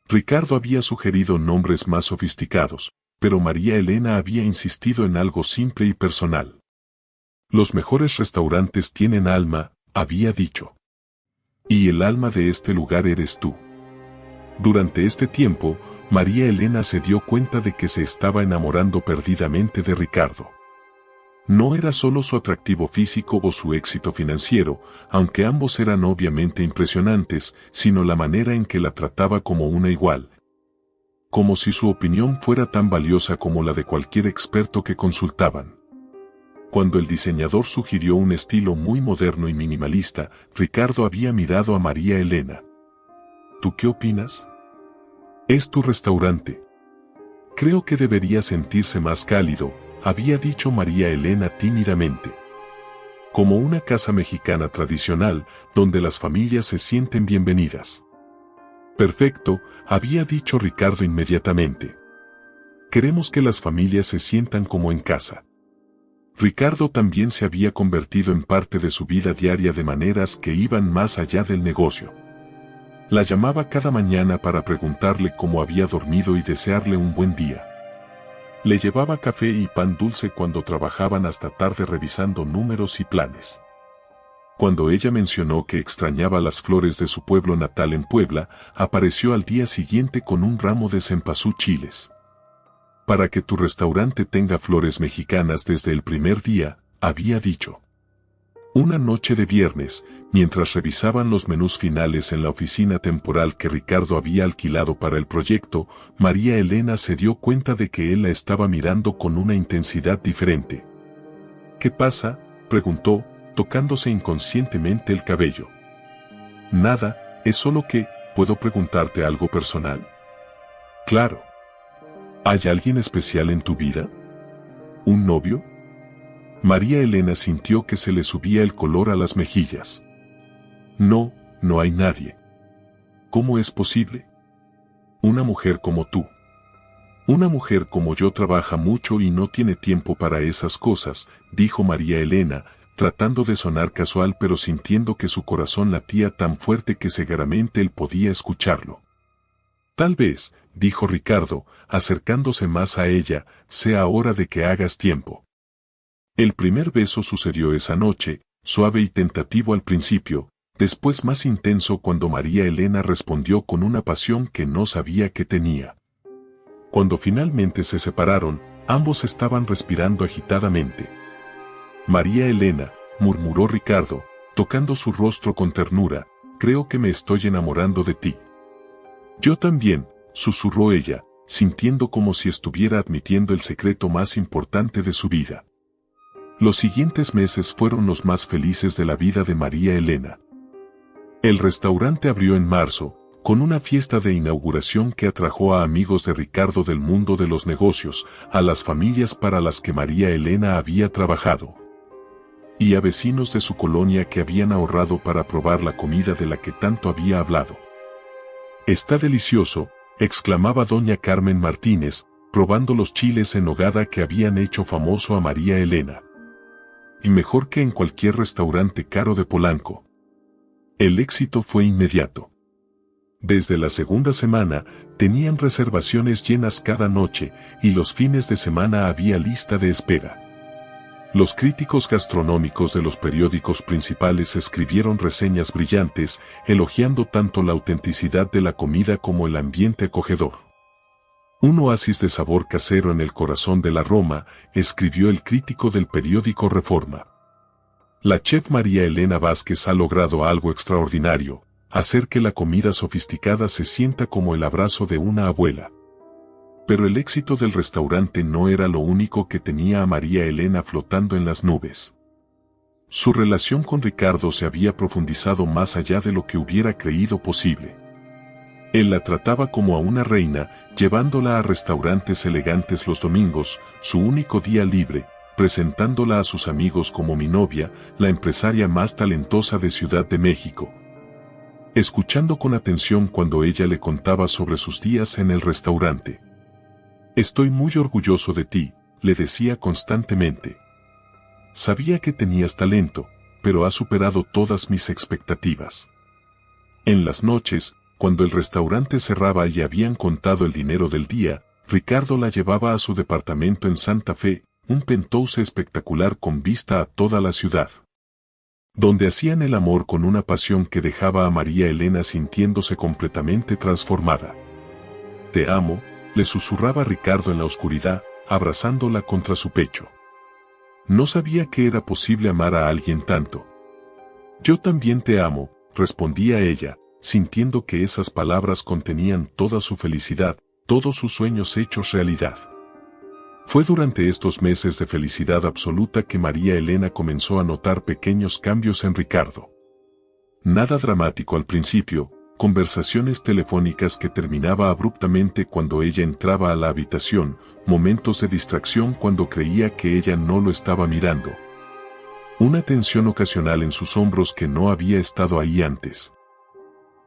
[SPEAKER 1] Ricardo había sugerido nombres más sofisticados, pero María Elena había insistido en algo simple y personal. Los mejores restaurantes tienen alma, había dicho. Y el alma de este lugar eres tú. Durante este tiempo, María Elena se dio cuenta de que se estaba enamorando perdidamente de Ricardo. No era solo su atractivo físico o su éxito financiero, aunque ambos eran obviamente impresionantes, sino la manera en que la trataba como una igual. Como si su opinión fuera tan valiosa como la de cualquier experto que consultaban. Cuando el diseñador sugirió un estilo muy moderno y minimalista, Ricardo había mirado a María Elena. ¿Tú qué opinas? Es tu restaurante. Creo que debería sentirse más cálido, había dicho María Elena tímidamente. Como una casa mexicana tradicional, donde las familias se sienten bienvenidas. Perfecto, había dicho Ricardo inmediatamente. Queremos que las familias se sientan como en casa. Ricardo también se había convertido en parte de su vida diaria de maneras que iban más allá del negocio. La llamaba cada mañana para preguntarle cómo había dormido y desearle un buen día. Le llevaba café y pan dulce cuando trabajaban hasta tarde revisando números y planes. Cuando ella mencionó que extrañaba las flores de su pueblo natal en Puebla, apareció al día siguiente con un ramo de cempasúchiles. Para que tu restaurante tenga flores mexicanas desde el primer día, había dicho. Una noche de viernes, mientras revisaban los menús finales en la oficina temporal que Ricardo había alquilado para el proyecto, María Elena se dio cuenta de que él la estaba mirando con una intensidad diferente. ¿Qué pasa?, preguntó, tocándose inconscientemente el cabello. Nada, es solo que, ¿puedo preguntarte algo personal? Claro. ¿Hay alguien especial en tu vida? ¿Un novio? María Elena sintió que se le subía el color a las mejillas. No, no hay nadie. ¿Cómo es posible? Una mujer como tú. Una mujer como yo trabaja mucho y no tiene tiempo para esas cosas, dijo María Elena, tratando de sonar casual pero sintiendo que su corazón latía tan fuerte que seguramente él podía escucharlo. Tal vez, dijo Ricardo, acercándose más a ella, sea hora de que hagas tiempo. El primer beso sucedió esa noche, suave y tentativo al principio, después más intenso cuando María Elena respondió con una pasión que no sabía que tenía. Cuando finalmente se separaron, ambos estaban respirando agitadamente. María Elena, murmuró Ricardo, tocando su rostro con ternura, creo que me estoy enamorando de ti. Yo también, susurró ella, sintiendo como si estuviera admitiendo el secreto más importante de su vida. Los siguientes meses fueron los más felices de la vida de María Elena. El restaurante abrió en marzo, con una fiesta de inauguración que atrajo a amigos de Ricardo del mundo de los negocios, a las familias para las que María Elena había trabajado. Y a vecinos de su colonia que habían ahorrado para probar la comida de la que tanto había hablado. «Está delicioso», exclamaba doña Carmen Martínez, probando los chiles en nogada que habían hecho famoso a María Elena. Y mejor que en cualquier restaurante caro de Polanco. El éxito fue inmediato. Desde la segunda semana, tenían reservaciones llenas cada noche, y los fines de semana había lista de espera. Los críticos gastronómicos de los periódicos principales escribieron reseñas brillantes, elogiando tanto la autenticidad de la comida como el ambiente acogedor. Un oasis de sabor casero en el corazón de la Roma, escribió el crítico del periódico Reforma. La chef María Elena Vázquez ha logrado algo extraordinario, hacer que la comida sofisticada se sienta como el abrazo de una abuela. Pero el éxito del restaurante no era lo único que tenía a María Elena flotando en las nubes. Su relación con Ricardo se había profundizado más allá de lo que hubiera creído posible. Él la trataba como a una reina, llevándola a restaurantes elegantes los domingos, su único día libre, presentándola a sus amigos como mi novia, la empresaria más talentosa de Ciudad de México. escuchando con atención cuando ella le contaba sobre sus días en el restaurante. Estoy muy orgulloso de ti, le decía constantemente. Sabía que tenías talento, pero has superado todas mis expectativas. En las noches, cuando el restaurante cerraba y habían contado el dinero del día, Ricardo la llevaba a su departamento en Santa Fe, un penthouse espectacular con vista a toda la ciudad, donde hacían el amor con una pasión que dejaba a María Elena sintiéndose completamente transformada. Te amo, le susurraba Ricardo en la oscuridad, abrazándola contra su pecho. No sabía que era posible amar a alguien tanto. Yo también te amo, respondía ella, sintiendo que esas palabras contenían toda su felicidad, todos sus sueños hechos realidad. Fue durante estos meses de felicidad absoluta que María Elena comenzó a notar pequeños cambios en Ricardo. Nada dramático al principio, conversaciones telefónicas que terminaba abruptamente cuando ella entraba a la habitación, momentos de distracción cuando creía que ella no lo estaba mirando. Una tensión ocasional en sus hombros que no había estado ahí antes.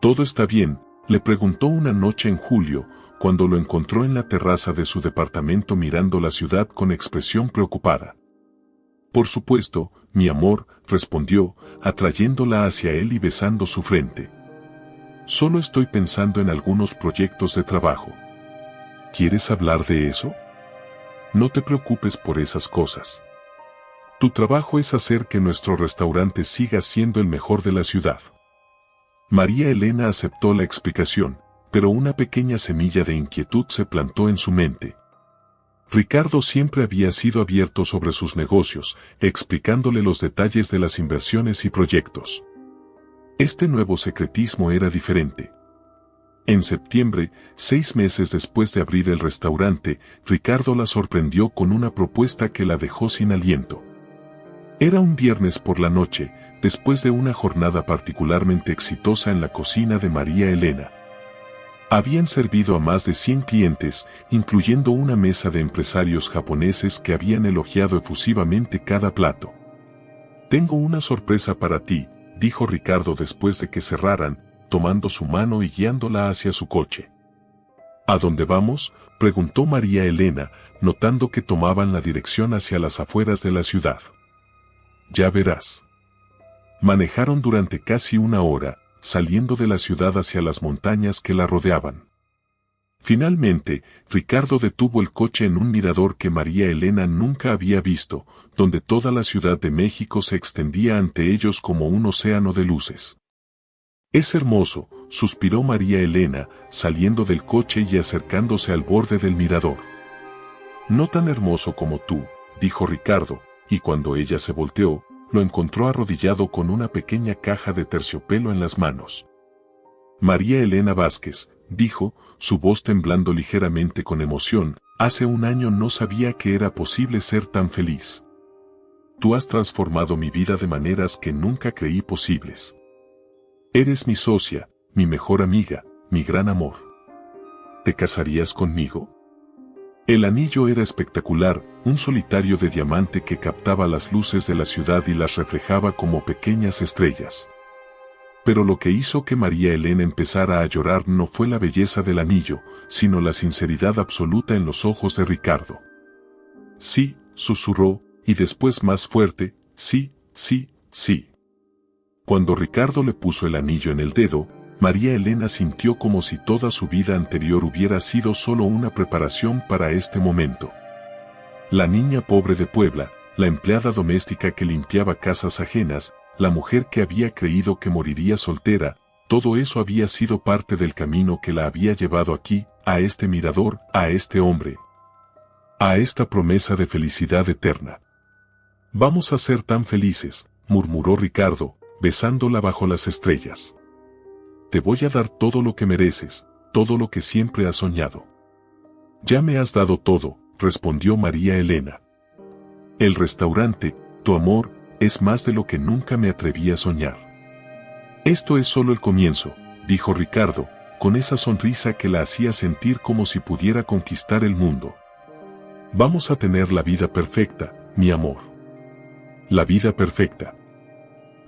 [SPEAKER 1] ¿Todo está bien?, le preguntó una noche en julio, cuando lo encontró en la terraza de su departamento mirando la ciudad con expresión preocupada. Por supuesto, mi amor, respondió, atrayéndola hacia él y besando su frente. Solo estoy pensando en algunos proyectos de trabajo. ¿Quieres hablar de eso? No te preocupes por esas cosas. Tu trabajo es hacer que nuestro restaurante siga siendo el mejor de la ciudad. María Elena aceptó la explicación, pero una pequeña semilla de inquietud se plantó en su mente. Ricardo siempre había sido abierto sobre sus negocios, explicándole los detalles de las inversiones y proyectos. Este nuevo secretismo era diferente. En septiembre, 6 meses después de abrir el restaurante, Ricardo la sorprendió con una propuesta que la dejó sin aliento. Era un viernes por la noche, después de una jornada particularmente exitosa en la cocina de María Elena. Habían servido a más de 100 clientes, incluyendo una mesa de empresarios japoneses que habían elogiado efusivamente cada plato. Tengo una sorpresa para ti, dijo Ricardo después de que cerraran, tomando su mano y guiándola hacia su coche. ¿A dónde vamos?, preguntó María Elena, notando que tomaban la dirección hacia las afueras de la ciudad. Ya verás. Manejaron durante casi una hora, saliendo de la ciudad hacia las montañas que la rodeaban. Finalmente, Ricardo detuvo el coche en un mirador que María Elena nunca había visto, donde toda la Ciudad de México se extendía ante ellos como un océano de luces. Es hermoso, suspiró María Elena, saliendo del coche y acercándose al borde del mirador. No tan hermoso como tú, dijo Ricardo, y cuando ella se volteó, lo encontró arrodillado con una pequeña caja de terciopelo en las manos. María Elena Vázquez, dijo, su voz temblando ligeramente con emoción, hace un año no sabía que era posible ser tan feliz. Tú has transformado mi vida de maneras que nunca creí posibles. Eres mi socia, mi mejor amiga, mi gran amor. ¿Te casarías conmigo? El anillo era espectacular, un solitario de diamante que captaba las luces de la ciudad y las reflejaba como pequeñas estrellas. Pero lo que hizo que María Elena empezara a llorar no fue la belleza del anillo, sino la sinceridad absoluta en los ojos de Ricardo. Sí, susurró, y después más fuerte, sí, sí, sí. Cuando Ricardo le puso el anillo en el dedo, María Elena sintió como si toda su vida anterior hubiera sido solo una preparación para este momento. La niña pobre de Puebla, la empleada doméstica que limpiaba casas ajenas, la mujer que había creído que moriría soltera, todo eso había sido parte del camino que la había llevado aquí, a este mirador, a este hombre, a esta promesa de felicidad eterna. Vamos a ser tan felices, murmuró Ricardo, besándola bajo las estrellas. Te voy a dar todo lo que mereces, todo lo que siempre has soñado. Ya me has dado todo, respondió María Elena. El restaurante, tu amor, es más de lo que nunca me atreví a soñar. Esto es solo el comienzo, dijo Ricardo, con esa sonrisa que la hacía sentir como si pudiera conquistar el mundo. Vamos a tener la vida perfecta, mi amor. La vida perfecta.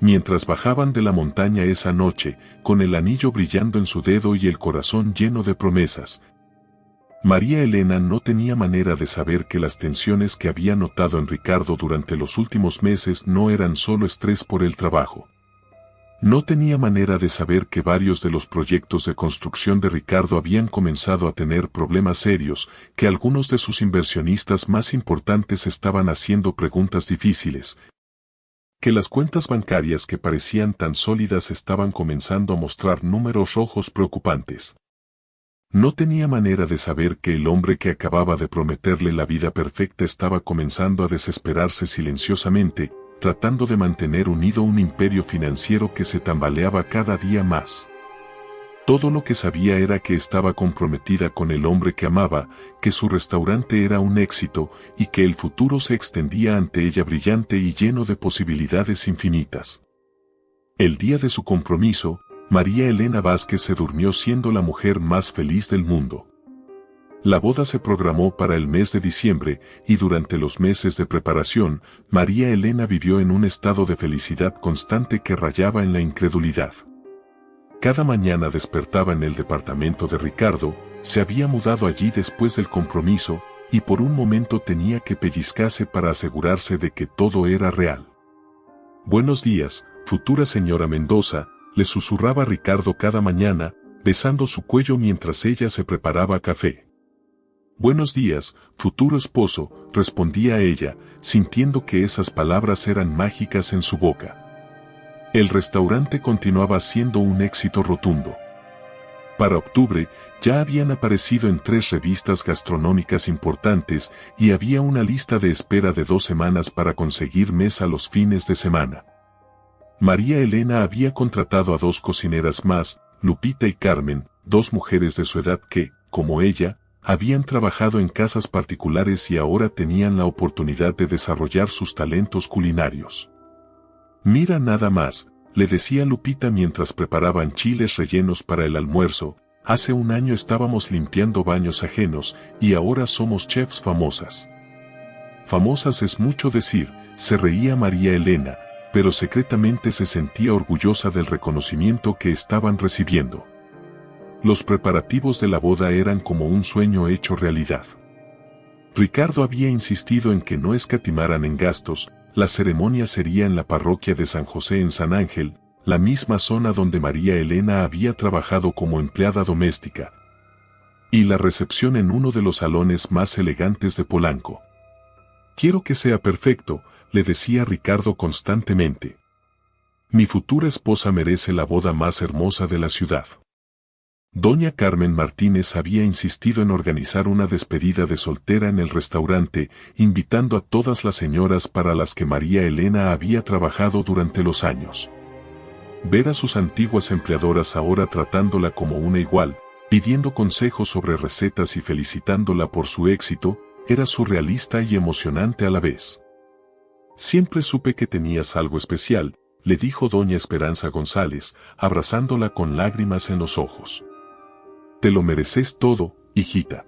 [SPEAKER 1] Mientras bajaban de la montaña esa noche, con el anillo brillando en su dedo y el corazón lleno de promesas, María Elena no tenía manera de saber que las tensiones que había notado en Ricardo durante los últimos meses no eran solo estrés por el trabajo. No tenía manera de saber que varios de los proyectos de construcción de Ricardo habían comenzado a tener problemas serios, que algunos de sus inversionistas más importantes estaban haciendo preguntas difíciles, que las cuentas bancarias que parecían tan sólidas estaban comenzando a mostrar números rojos preocupantes. No tenía manera de saber que el hombre que acababa de prometerle la vida perfecta estaba comenzando a desesperarse silenciosamente, tratando de mantener unido un imperio financiero que se tambaleaba cada día más. Todo lo que sabía era que estaba comprometida con el hombre que amaba, que su restaurante era un éxito y que el futuro se extendía ante ella brillante y lleno de posibilidades infinitas. El día de su compromiso, María Elena Vázquez se durmió siendo la mujer más feliz del mundo. La boda se programó para el mes de diciembre y durante los meses de preparación, María Elena vivió en un estado de felicidad constante que rayaba en la incredulidad. Cada mañana despertaba en el departamento de Ricardo, se había mudado allí después del compromiso, y por un momento tenía que pellizcarse para asegurarse de que todo era real. «Buenos días, futura señora Mendoza», le susurraba Ricardo cada mañana, besando su cuello mientras ella se preparaba café. «Buenos días, futuro esposo», respondía ella, sintiendo que esas palabras eran mágicas en su boca. El restaurante continuaba siendo un éxito rotundo. Para octubre, ya habían aparecido en 3 revistas gastronómicas importantes y había una lista de espera de 2 semanas para conseguir mesa los fines de semana. María Elena había contratado a 2 cocineras más, Lupita y Carmen, 2 mujeres de su edad que, como ella, habían trabajado en casas particulares y ahora tenían la oportunidad de desarrollar sus talentos culinarios. «Mira nada más», le decía Lupita mientras preparaban chiles rellenos para el almuerzo, «hace un año estábamos limpiando baños ajenos y ahora somos chefs famosas». «Famosas es mucho decir», se reía María Elena, pero secretamente se sentía orgullosa del reconocimiento que estaban recibiendo. Los preparativos de la boda eran como un sueño hecho realidad. Ricardo había insistido en que no escatimaran en gastos, la ceremonia sería en la parroquia de San José en San Ángel, la misma zona donde María Elena había trabajado como empleada doméstica, y la recepción en uno de los salones más elegantes de Polanco. «Quiero que sea perfecto», le decía Ricardo constantemente. «Mi futura esposa merece la boda más hermosa de la ciudad». Doña Carmen Martínez había insistido en organizar una despedida de soltera en el restaurante, invitando a todas las señoras para las que María Elena había trabajado durante los años. Ver a sus antiguas empleadoras ahora tratándola como una igual, pidiendo consejos sobre recetas y felicitándola por su éxito, era surrealista y emocionante a la vez. «Siempre supe que tenías algo especial», le dijo doña Esperanza González, abrazándola con lágrimas en los ojos. «Te lo mereces todo, hijita».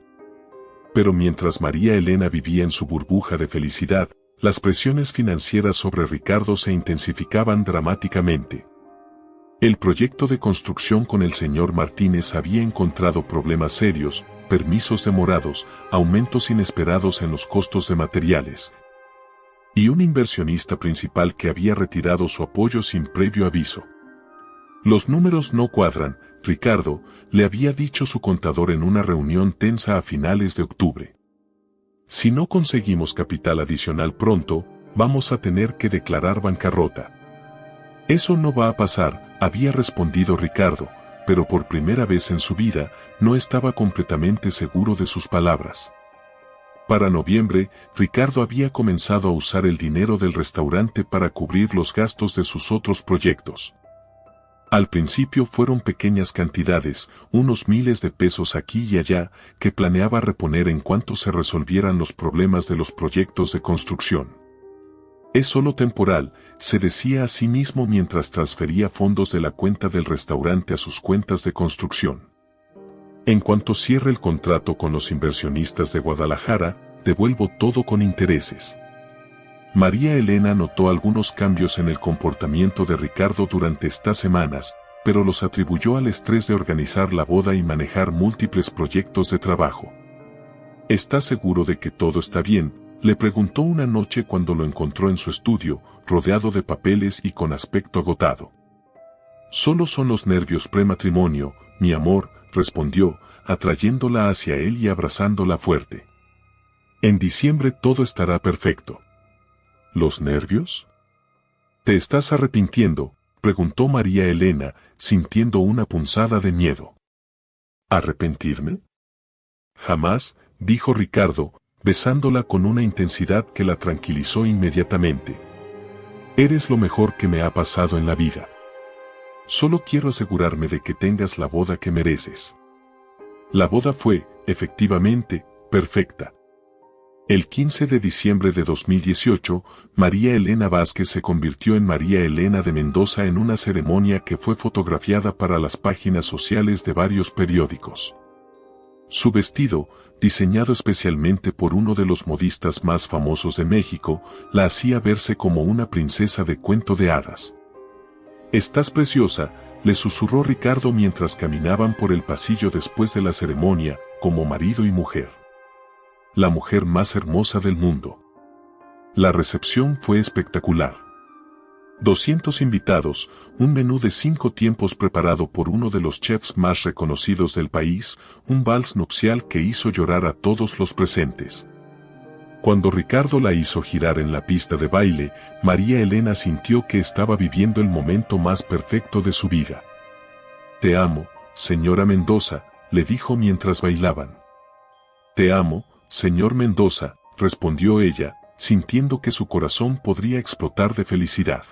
[SPEAKER 1] Pero mientras María Elena vivía en su burbuja de felicidad, las presiones financieras sobre Ricardo se intensificaban dramáticamente. El proyecto de construcción con el señor Martínez había encontrado problemas serios, permisos demorados, aumentos inesperados en los costos de materiales, y un inversionista principal que había retirado su apoyo sin previo aviso. «Los números no cuadran, Ricardo», le había dicho su contador en una reunión tensa a finales de octubre. «Si no conseguimos capital adicional pronto, vamos a tener que declarar bancarrota». «Eso no va a pasar», había respondido Ricardo, pero por primera vez en su vida, no estaba completamente seguro de sus palabras. Para noviembre, Ricardo había comenzado a usar el dinero del restaurante para cubrir los gastos de sus otros proyectos. Al principio fueron pequeñas cantidades, unos miles de pesos aquí y allá, que planeaba reponer en cuanto se resolvieran los problemas de los proyectos de construcción. «Es solo temporal», se decía a sí mismo mientras transfería fondos de la cuenta del restaurante a sus cuentas de construcción. «En cuanto cierre el contrato con los inversionistas de Guadalajara, devuelvo todo con intereses». María Elena notó algunos cambios en el comportamiento de Ricardo durante estas semanas, pero los atribuyó al estrés de organizar la boda y manejar múltiples proyectos de trabajo. ¿Estás seguro de que todo está bien?, le preguntó una noche cuando lo encontró en su estudio, rodeado de papeles y con aspecto agotado. Solo son los nervios prematrimonio, mi amor, respondió, atrayéndola hacia él y abrazándola fuerte. En diciembre todo estará perfecto. ¿Los nervios? ¿Te estás arrepintiendo?, preguntó María Elena, sintiendo una punzada de miedo. ¿Arrepentirme? Jamás, dijo Ricardo, besándola con una intensidad que la tranquilizó inmediatamente. Eres lo mejor que me ha pasado en la vida. Solo quiero asegurarme de que tengas la boda que mereces. La boda fue, efectivamente, perfecta. El 15 de diciembre de 2018, María Elena Vázquez se convirtió en María Elena de Mendoza en una ceremonia que fue fotografiada para las páginas sociales de varios periódicos. Su vestido, diseñado especialmente por uno de los modistas más famosos de México, la hacía verse como una princesa de cuento de hadas. «Estás preciosa», le susurró Ricardo mientras caminaban por el pasillo después de la ceremonia, como marido y mujer. La mujer más hermosa del mundo. La recepción fue espectacular. 200 invitados, un menú de 5 tiempos preparado por uno de los chefs más reconocidos del país, un vals nupcial que hizo llorar a todos los presentes. Cuando Ricardo la hizo girar en la pista de baile, María Elena sintió que estaba viviendo el momento más perfecto de su vida. «Te amo, señora Mendoza», le dijo mientras bailaban. «Te amo, señor Mendoza», respondió ella, sintiendo que su corazón podría explotar de felicidad.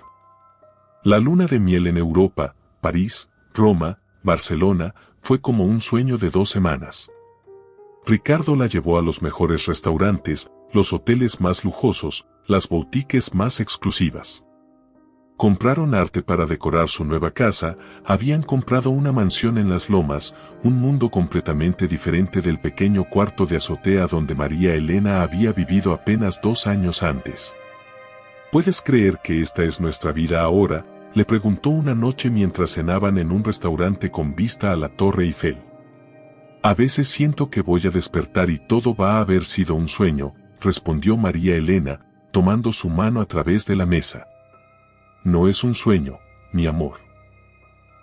[SPEAKER 1] La luna de miel en Europa, París, Roma, Barcelona, fue como un sueño de 2 semanas. Ricardo la llevó a los mejores restaurantes, los hoteles más lujosos, las boutiques más exclusivas. Compraron arte para decorar su nueva casa, habían comprado una mansión en Las Lomas, un mundo completamente diferente del pequeño cuarto de azotea donde María Elena había vivido apenas 2 años antes. ¿Puedes creer que esta es nuestra vida ahora?, le preguntó una noche mientras cenaban en un restaurante con vista a la Torre Eiffel. A veces siento que voy a despertar y todo va a haber sido un sueño, respondió María Elena, tomando su mano a través de la mesa. No es un sueño, mi amor.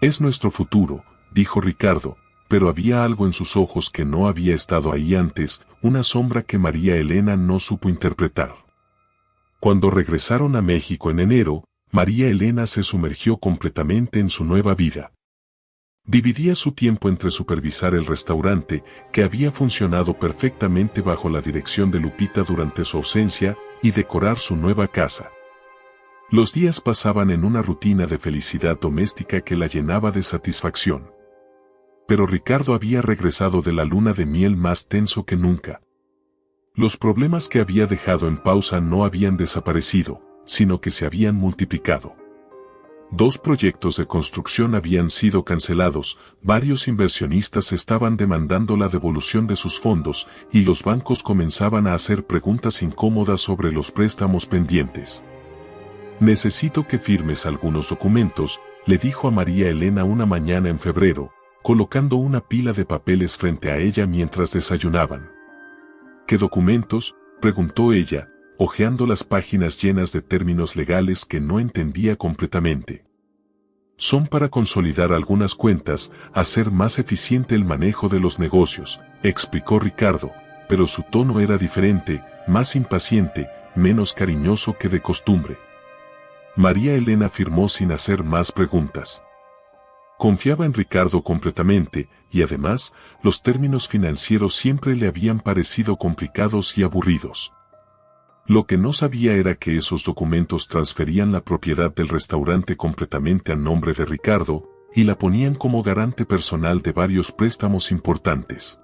[SPEAKER 1] Es nuestro futuro, dijo Ricardo, pero había algo en sus ojos que no había estado ahí antes, una sombra que María Elena no supo interpretar. Cuando regresaron a México en enero, María Elena se sumergió completamente en su nueva vida. Dividía su tiempo entre supervisar el restaurante, que había funcionado perfectamente bajo la dirección de Lupita durante su ausencia, y decorar su nueva casa. Los días pasaban en una rutina de felicidad doméstica que la llenaba de satisfacción. Pero Ricardo había regresado de la luna de miel más tenso que nunca. Los problemas que había dejado en pausa no habían desaparecido, sino que se habían multiplicado. 2 proyectos de construcción habían sido cancelados, varios inversionistas estaban demandando la devolución de sus fondos, y los bancos comenzaban a hacer preguntas incómodas sobre los préstamos pendientes. «Necesito que firmes algunos documentos», le dijo a María Elena una mañana en febrero, colocando una pila de papeles frente a ella mientras desayunaban. «¿Qué documentos?», preguntó ella, hojeando las páginas llenas de términos legales que no entendía completamente. «Son para consolidar algunas cuentas, hacer más eficiente el manejo de los negocios», explicó Ricardo, pero su tono era diferente, más impaciente, menos cariñoso que de costumbre. María Elena firmó sin hacer más preguntas. Confiaba en Ricardo completamente, y además, los términos financieros siempre le habían parecido complicados y aburridos. Lo que no sabía era que esos documentos transferían la propiedad del restaurante completamente a nombre de Ricardo, y la ponían como garante personal de varios préstamos importantes.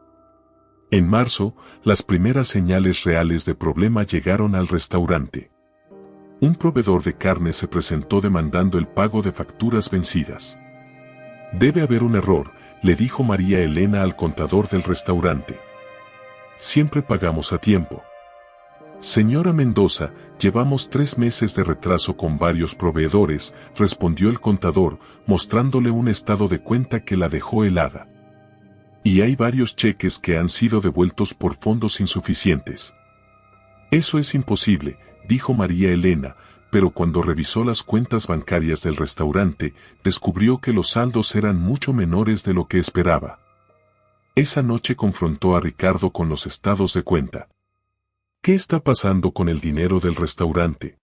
[SPEAKER 1] En marzo, las primeras señales reales de problema llegaron al restaurante. Un proveedor de carne se presentó demandando el pago de facturas vencidas. «Debe haber un error», le dijo María Elena al contador del restaurante. «Siempre pagamos a tiempo». Señora Mendoza, llevamos 3 meses de retraso con varios proveedores, respondió el contador, mostrándole un estado de cuenta que la dejó helada. Y hay varios cheques que han sido devueltos por fondos insuficientes. Eso es imposible, dijo María Elena, pero cuando revisó las cuentas bancarias del restaurante, descubrió que los saldos eran mucho menores de lo que esperaba. Esa noche confrontó a Ricardo con los estados de cuenta. ¿Qué está pasando con el dinero del restaurante?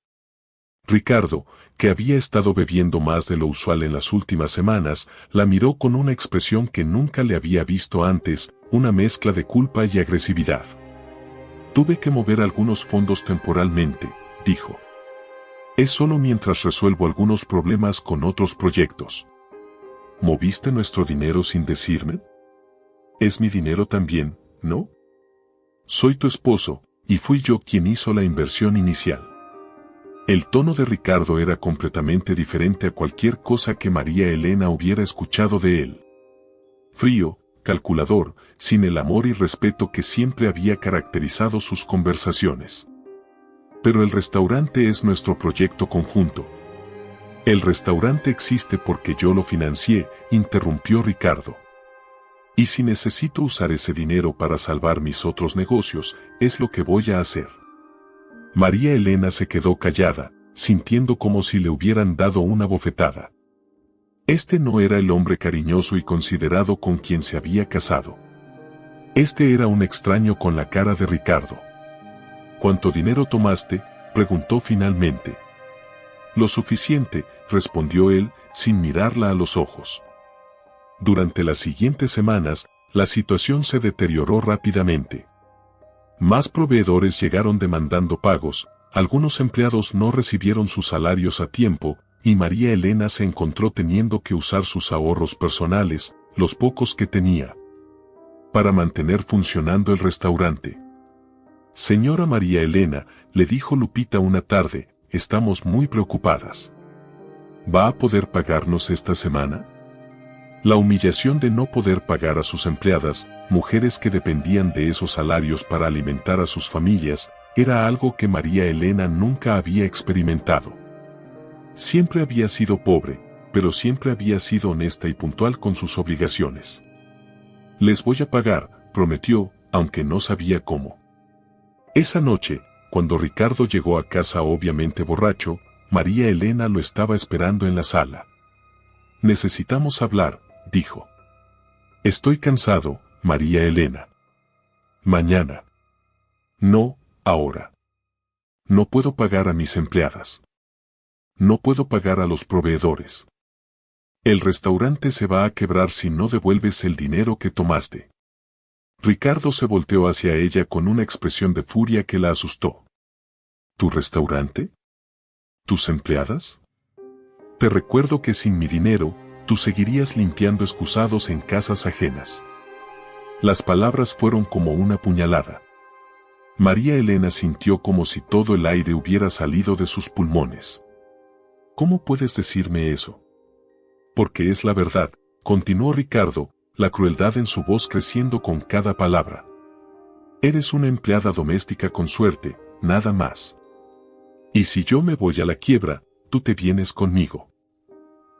[SPEAKER 1] Ricardo, que había estado bebiendo más de lo usual en las últimas semanas, la miró con una expresión que nunca le había visto antes, una mezcla de culpa y agresividad. Tuve que mover algunos fondos temporalmente, dijo. Es solo mientras resuelvo algunos problemas con otros proyectos. ¿Moviste nuestro dinero sin decirme? Es mi dinero también, ¿no? Soy tu esposo, y fui yo quien hizo la inversión inicial. El tono de Ricardo era completamente diferente a cualquier cosa que María Elena hubiera escuchado de él. Frío, calculador, sin el amor y respeto que siempre había caracterizado sus conversaciones. Pero el restaurante es nuestro proyecto conjunto. El restaurante existe porque yo lo financié, interrumpió Ricardo. Y si necesito usar ese dinero para salvar mis otros negocios, es lo que voy a hacer. María Elena se quedó callada, sintiendo como si le hubieran dado una bofetada. Este no era el hombre cariñoso y considerado con quien se había casado. Este era un extraño con la cara de Ricardo. ¿Cuánto dinero tomaste?, preguntó finalmente. Lo suficiente, respondió él, sin mirarla a los ojos. Durante las siguientes semanas, la situación se deterioró rápidamente. Más proveedores llegaron demandando pagos, algunos empleados no recibieron sus salarios a tiempo, y María Elena se encontró teniendo que usar sus ahorros personales, los pocos que tenía, para mantener funcionando el restaurante. Señora María Elena, le dijo Lupita una tarde, estamos muy preocupadas. ¿Va a poder pagarnos esta semana? La humillación de no poder pagar a sus empleadas, mujeres que dependían de esos salarios para alimentar a sus familias, era algo que María Elena nunca había experimentado. Siempre había sido pobre, pero siempre había sido honesta y puntual con sus obligaciones. Les voy a pagar, prometió, aunque no sabía cómo. Esa noche, cuando Ricardo llegó a casa obviamente borracho, María Elena lo estaba esperando en la sala. Necesitamos hablar, dijo. Estoy cansado, María Elena. Mañana. No, ahora. No puedo pagar a mis empleadas. No puedo pagar a los proveedores. El restaurante se va a quebrar si no devuelves el dinero que tomaste. Ricardo se volteó hacia ella con una expresión de furia que la asustó. ¿Tu restaurante? ¿Tus empleadas? Te recuerdo que sin mi dinero, tú seguirías limpiando excusados en casas ajenas. Las palabras fueron como una puñalada. María Elena sintió como si todo el aire hubiera salido de sus pulmones. ¿Cómo puedes decirme eso? Porque es la verdad, continuó Ricardo, la crueldad en su voz creciendo con cada palabra. Eres una empleada doméstica con suerte, nada más. Y si yo me voy a la quiebra, tú te vienes conmigo.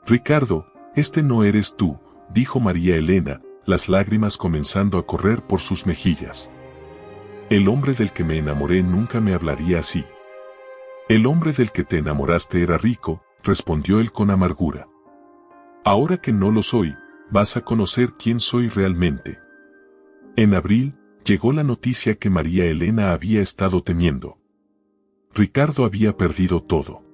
[SPEAKER 1] Ricardo, este no eres tú, dijo María Elena, las lágrimas comenzando a correr por sus mejillas. El hombre del que me enamoré nunca me hablaría así. El hombre del que te enamoraste era rico, respondió él con amargura. Ahora que no lo soy, vas a conocer quién soy realmente. En abril, llegó la noticia que María Elena había estado temiendo. Ricardo había perdido todo.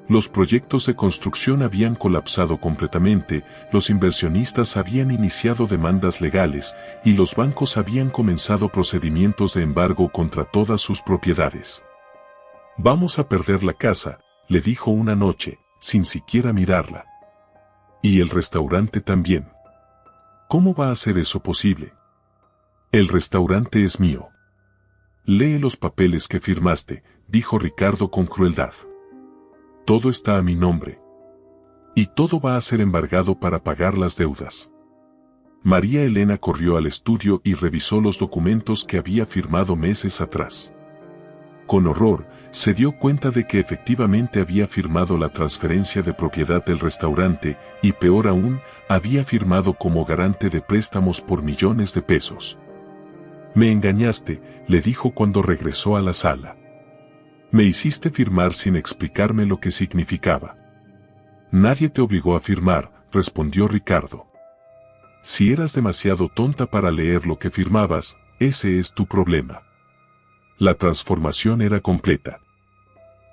[SPEAKER 1] Los proyectos de construcción habían colapsado completamente, los inversionistas habían iniciado demandas legales, y los bancos habían comenzado procedimientos de embargo contra todas sus propiedades. Vamos a perder la casa, le dijo una noche, sin siquiera mirarla. Y el restaurante también. ¿Cómo va a ser eso posible? El restaurante es mío. Lee los papeles que firmaste, dijo Ricardo con crueldad. Todo está a mi nombre. Y todo va a ser embargado para pagar las deudas. María Elena corrió al estudio y revisó los documentos que había firmado meses atrás. Con horror, se dio cuenta de que efectivamente había firmado la transferencia de propiedad del restaurante y, peor aún, había firmado como garante de préstamos por millones de pesos. «Me engañaste», le dijo cuando regresó a la sala. «Me hiciste firmar sin explicarme lo que significaba». «Nadie te obligó a firmar», respondió Ricardo. «Si eras demasiado tonta para leer lo que firmabas, ese es tu problema». La transformación era completa.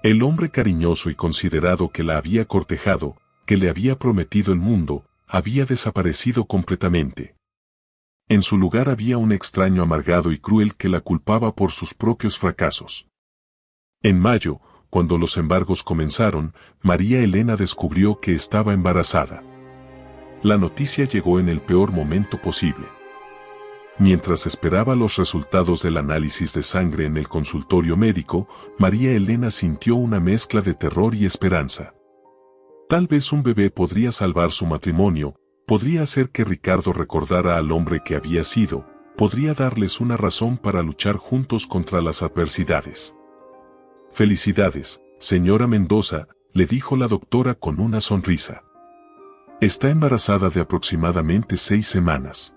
[SPEAKER 1] El hombre cariñoso y considerado que la había cortejado, que le había prometido el mundo, había desaparecido completamente. En su lugar había un extraño amargado y cruel que la culpaba por sus propios fracasos. En mayo, cuando los embargos comenzaron, María Elena descubrió que estaba embarazada. La noticia llegó en el peor momento posible. Mientras esperaba los resultados del análisis de sangre en el consultorio médico, María Elena sintió una mezcla de terror y esperanza. Tal vez un bebé podría salvar su matrimonio, podría hacer que Ricardo recordara al hombre que había sido, podría darles una razón para luchar juntos contra las adversidades. «Felicidades, señora Mendoza», le dijo la doctora con una sonrisa. «Está embarazada de aproximadamente 6 semanas».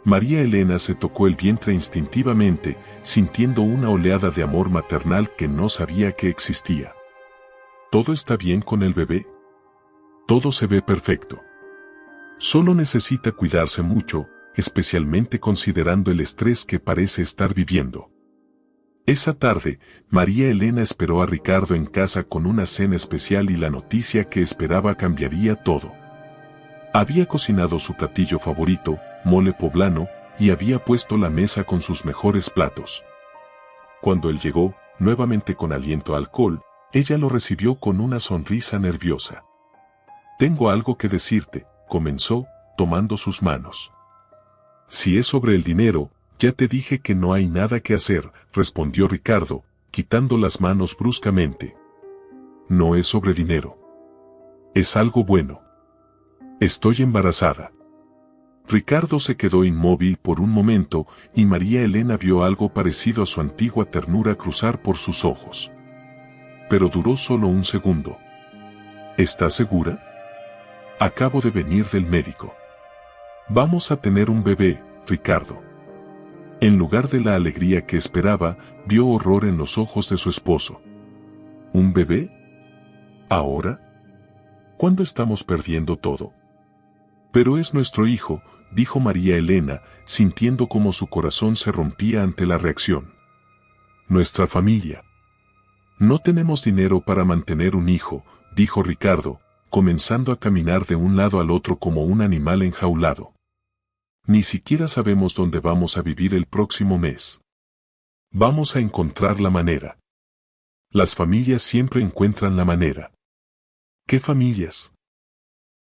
[SPEAKER 1] María Elena se tocó el vientre instintivamente, sintiendo una oleada de amor maternal que no sabía que existía. ¿Todo está bien con el bebé? Todo se ve perfecto. Solo necesita cuidarse mucho, especialmente considerando el estrés que parece estar viviendo. Esa tarde, María Elena esperó a Ricardo en casa con una cena especial y la noticia que esperaba cambiaría todo. Había cocinado su platillo favorito, mole poblano, y había puesto la mesa con sus mejores platos. Cuando él llegó, nuevamente con aliento a alcohol, ella lo recibió con una sonrisa nerviosa. «Tengo algo que decirte», comenzó, tomando sus manos. «Si es sobre el dinero, ya te dije que no hay nada que hacer», respondió Ricardo, quitando las manos bruscamente. «No es sobre dinero. Es algo bueno. Estoy embarazada». Ricardo se quedó inmóvil por un momento y María Elena vio algo parecido a su antigua ternura cruzar por sus ojos. Pero duró solo un segundo. «¿Estás segura? Acabo de venir del médico. Vamos a tener un bebé, Ricardo». En lugar de la alegría que esperaba, vio horror en los ojos de su esposo. ¿Un bebé? ¿Ahora? ¿Cuándo estamos perdiendo todo? «Pero es nuestro hijo», dijo María Elena, sintiendo como su corazón se rompía ante la reacción. «Nuestra familia». «No tenemos dinero para mantener un hijo», dijo Ricardo, comenzando a caminar de un lado al otro como un animal enjaulado. «Ni siquiera sabemos dónde vamos a vivir el próximo mes. Vamos a encontrar la manera». Las familias siempre encuentran la manera. ¿Qué familias?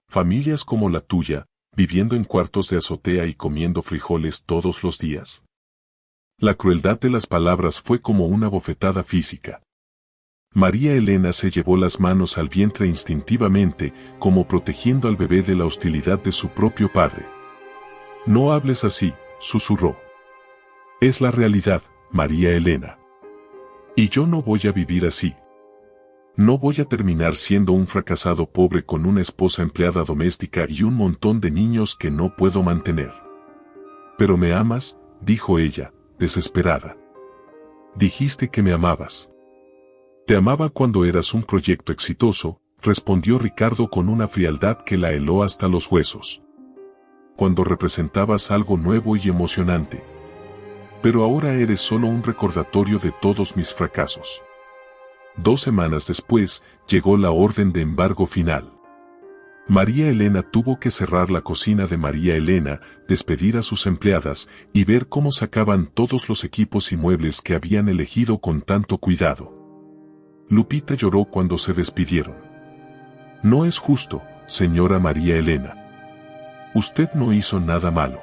[SPEAKER 1] Familias como la tuya, viviendo en cuartos de azotea y comiendo frijoles todos los días. La crueldad de las palabras fue como una bofetada física. María Elena se llevó las manos al vientre instintivamente, como protegiendo al bebé de la hostilidad de su propio padre. «No hables así», susurró. «Es la realidad, María Elena. Y yo no voy a vivir así. No voy a terminar siendo un fracasado pobre con una esposa empleada doméstica y un montón de niños que no puedo mantener». «¿Pero me amas?», dijo ella, desesperada. «Dijiste que me amabas». «Te amaba cuando eras un proyecto exitoso», respondió Ricardo con una frialdad que la heló hasta los huesos. «Cuando representabas algo nuevo y emocionante. Pero ahora eres solo un recordatorio de todos mis fracasos». 2 semanas después, llegó la orden de embargo final. María Elena tuvo que cerrar la cocina de María Elena, despedir a sus empleadas y ver cómo sacaban todos los equipos y muebles que habían elegido con tanto cuidado. Lupita lloró cuando se despidieron. «No es justo, señora María Elena. Usted no hizo nada malo».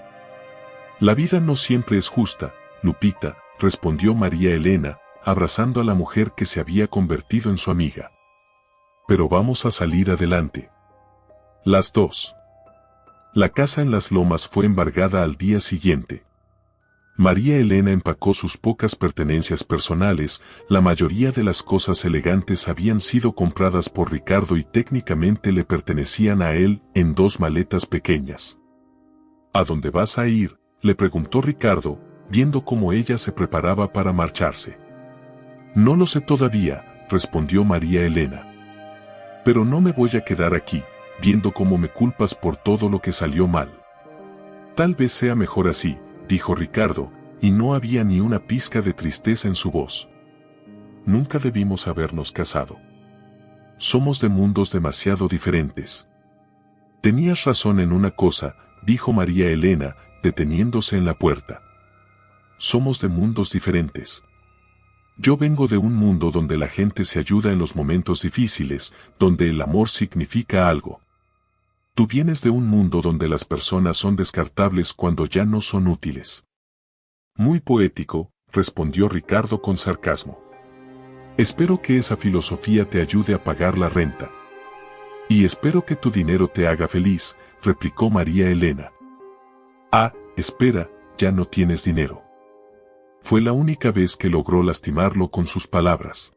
[SPEAKER 1] «La vida no siempre es justa, Lupita», respondió María Elena, abrazando a la mujer que se había convertido en su amiga. «Pero vamos a salir adelante». Las 2. La casa en Las Lomas fue embargada al día siguiente. María Elena empacó sus pocas pertenencias personales, la mayoría de las cosas elegantes habían sido compradas por Ricardo y técnicamente le pertenecían a él, en 2 maletas pequeñas. ¿A dónde vas a ir?, le preguntó Ricardo, viendo cómo ella se preparaba para marcharse. No lo sé todavía, respondió María Elena. Pero no me voy a quedar aquí, viendo cómo me culpas por todo lo que salió mal. Tal vez sea mejor así, dijo Ricardo, y no había ni una pizca de tristeza en su voz. Nunca debimos habernos casado. Somos de mundos demasiado diferentes. Tenías razón en una cosa, dijo María Elena, deteniéndose en la puerta. Somos de mundos diferentes. Yo vengo de un mundo donde la gente se ayuda en los momentos difíciles, donde el amor significa algo. Tú vienes de un mundo donde las personas son descartables cuando ya no son útiles. Muy poético, respondió Ricardo con sarcasmo. Espero que esa filosofía te ayude a pagar la renta. Y espero que tu dinero te haga feliz, replicó María Elena. Ah, espera, ya no tienes dinero. Fue la única vez que logró lastimarlo con sus palabras.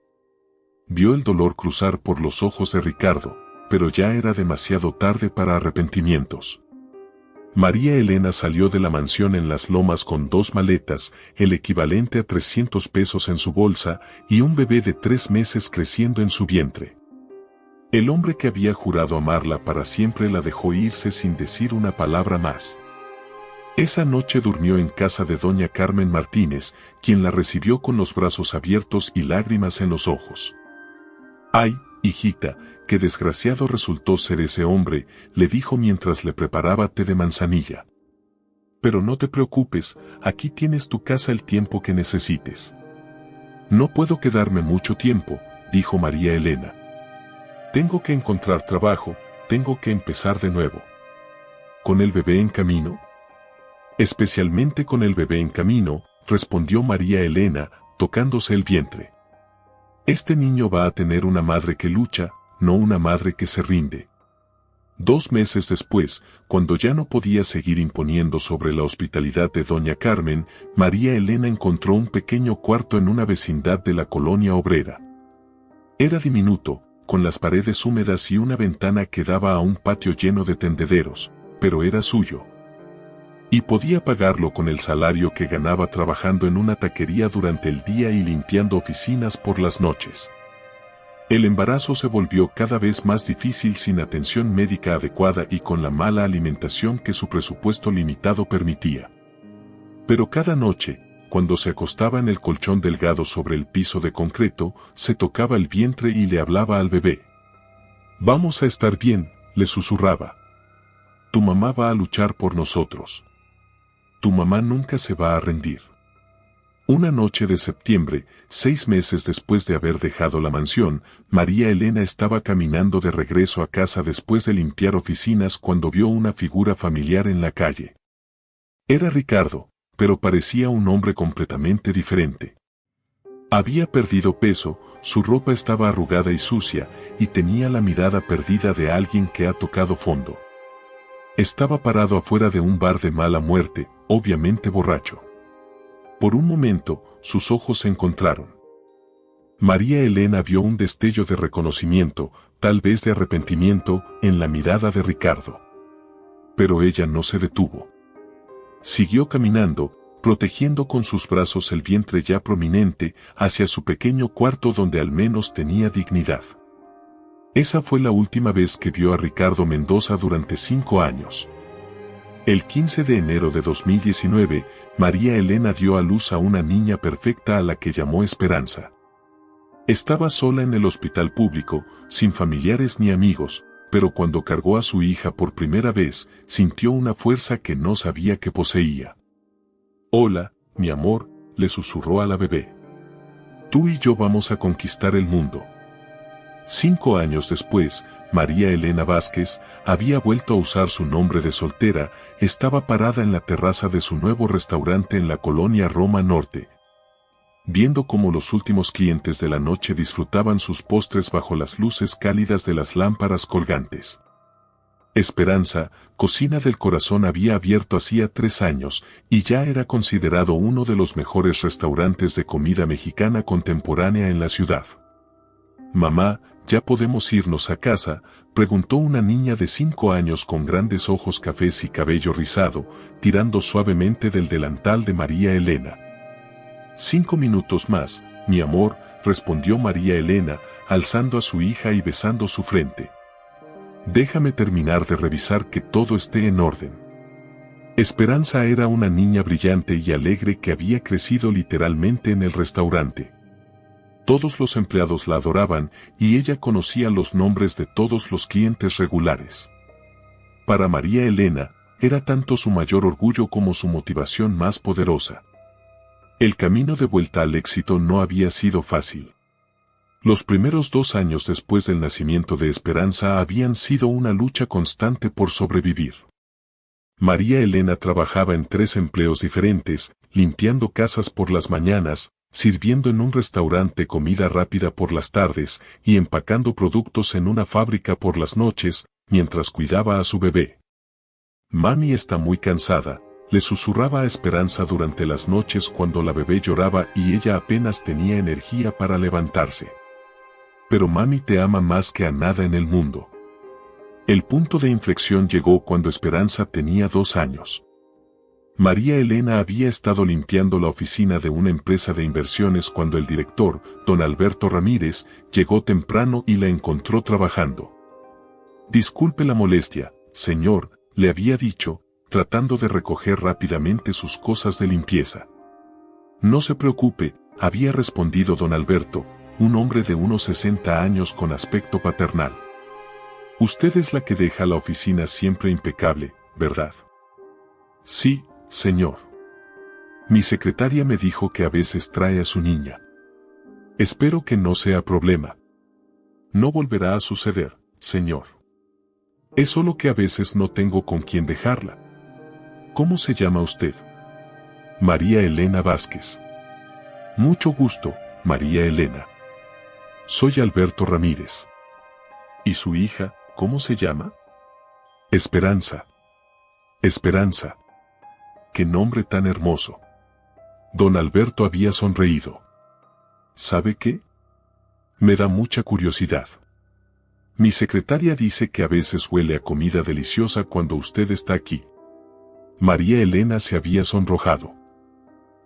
[SPEAKER 1] Vio el dolor cruzar por los ojos de Ricardo, pero ya era demasiado tarde para arrepentimientos. María Elena salió de la mansión en Las Lomas con 2 maletas, el equivalente a 300 pesos en su bolsa, y un bebé de 3 meses creciendo en su vientre. El hombre que había jurado amarla para siempre la dejó irse sin decir una palabra más. Esa noche durmió en casa de doña Carmen Martínez, quien la recibió con los brazos abiertos y lágrimas en los ojos. «Ay, hijita, qué desgraciado resultó ser ese hombre», le dijo mientras le preparaba té de manzanilla. «Pero no te preocupes, aquí tienes tu casa el tiempo que necesites». «No puedo quedarme mucho tiempo», dijo María Elena. «Tengo que encontrar trabajo, tengo que empezar de nuevo». «¿Con el bebé en camino?». «Especialmente con el bebé en camino», respondió María Elena, tocándose el vientre. «Este niño va a tener una madre que lucha, no una madre que se rinde». 2 meses después, cuando ya no podía seguir imponiendo sobre la hospitalidad de doña Carmen, María Elena encontró un pequeño cuarto en una vecindad de la colonia obrera. Era diminuto, con las paredes húmedas y una ventana que daba a un patio lleno de tendederos, pero era suyo. Y podía pagarlo con el salario que ganaba trabajando en una taquería durante el día y limpiando oficinas por las noches. El embarazo se volvió cada vez más difícil sin atención médica adecuada y con la mala alimentación que su presupuesto limitado permitía. Pero cada noche, cuando se acostaba en el colchón delgado sobre el piso de concreto, se tocaba el vientre y le hablaba al bebé. «Vamos a estar bien», le susurraba. «Tu mamá va a luchar por nosotros. Tu mamá nunca se va a rendir». Una noche de septiembre, 6 meses después de haber dejado la mansión, María Elena estaba caminando de regreso a casa después de limpiar oficinas cuando vio una figura familiar en la calle. Era Ricardo, pero parecía un hombre completamente diferente. Había perdido peso, su ropa estaba arrugada y sucia, y tenía la mirada perdida de alguien que ha tocado fondo. Estaba parado afuera de un bar de mala muerte, obviamente borracho. Por un momento, sus ojos se encontraron. María Elena vio un destello de reconocimiento, tal vez de arrepentimiento, en la mirada de Ricardo. Pero ella no se detuvo. Siguió caminando, protegiendo con sus brazos el vientre ya prominente, hacia su pequeño cuarto donde al menos tenía dignidad. Esa fue la última vez que vio a Ricardo Mendoza durante 5 años. El 15 de enero de 2019, María Elena dio a luz a una niña perfecta a la que llamó Esperanza. Estaba sola en el hospital público, sin familiares ni amigos, pero cuando cargó a su hija por primera vez, sintió una fuerza que no sabía que poseía. «Hola, mi amor», le susurró a la bebé. «Tú y yo vamos a conquistar el mundo». 5 años después, María Elena Vázquez había vuelto a usar su nombre de soltera, estaba parada en la terraza de su nuevo restaurante en la colonia Roma Norte, viendo cómo los últimos clientes de la noche disfrutaban sus postres bajo las luces cálidas de las lámparas colgantes. Esperanza, Cocina del Corazón había abierto hacía 3 años y ya era considerado uno de los mejores restaurantes de comida mexicana contemporánea en la ciudad. «Mamá, ¿ya podemos irnos a casa?», preguntó una niña de 5 años con grandes ojos cafés y cabello rizado, tirando suavemente del delantal de María Elena. «5 minutos más, mi amor», respondió María Elena, alzando a su hija y besando su frente. «Déjame terminar de revisar que todo esté en orden». Esperanza era una niña brillante y alegre que había crecido literalmente en el restaurante. Todos los empleados la adoraban y ella conocía los nombres de todos los clientes regulares. Para María Elena, era tanto su mayor orgullo como su motivación más poderosa. El camino de vuelta al éxito no había sido fácil. Los primeros 2 años después del nacimiento de Esperanza habían sido una lucha constante por sobrevivir. María Elena trabajaba en 3 empleos diferentes, limpiando casas por las mañanas, sirviendo en un restaurante comida rápida por las tardes y empacando productos en una fábrica por las noches, mientras cuidaba a su bebé. «Mami está muy cansada», le susurraba a Esperanza durante las noches cuando la bebé lloraba y ella apenas tenía energía para levantarse. «Pero mami te ama más que a nada en el mundo». El punto de inflexión llegó cuando Esperanza tenía 2 años. María Elena había estado limpiando la oficina de una empresa de inversiones cuando el director, don Alberto Ramírez, llegó temprano y la encontró trabajando. «Disculpe la molestia, señor», le había dicho, tratando de recoger rápidamente sus cosas de limpieza. «No se preocupe», había respondido don Alberto, un hombre de unos 60 años con aspecto paternal. «Usted es la que deja la oficina siempre impecable, ¿verdad?». «Sí, señor. Mi secretaria me dijo que a veces trae a su niña. Espero que no sea problema». «No volverá a suceder, señor. Es solo que a veces no tengo con quién dejarla». «¿Cómo se llama usted?». «María Elena Vázquez». «Mucho gusto, María Elena. Soy Alberto Ramírez». «¿Y su hija, cómo se llama?». «Esperanza». «Esperanza. Qué nombre tan hermoso». Don Alberto había sonreído. «¿Sabe qué? Me da mucha curiosidad. Mi secretaria dice que a veces huele a comida deliciosa cuando usted está aquí». María Elena se había sonrojado.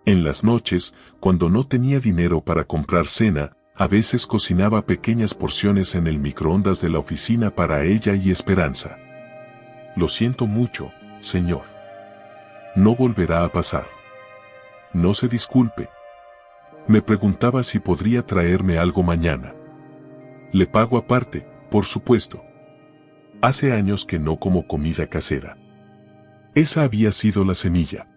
[SPEAKER 1] En las noches, cuando no tenía dinero para comprar cena, a veces cocinaba pequeñas porciones en el microondas de la oficina para ella y Esperanza. «Lo siento mucho, señor. No volverá a pasar». «No se disculpe. Me preguntaba si podría traerme algo mañana». «Le pago aparte, por supuesto. Hace años que no como comida casera». Esa había sido la semilla.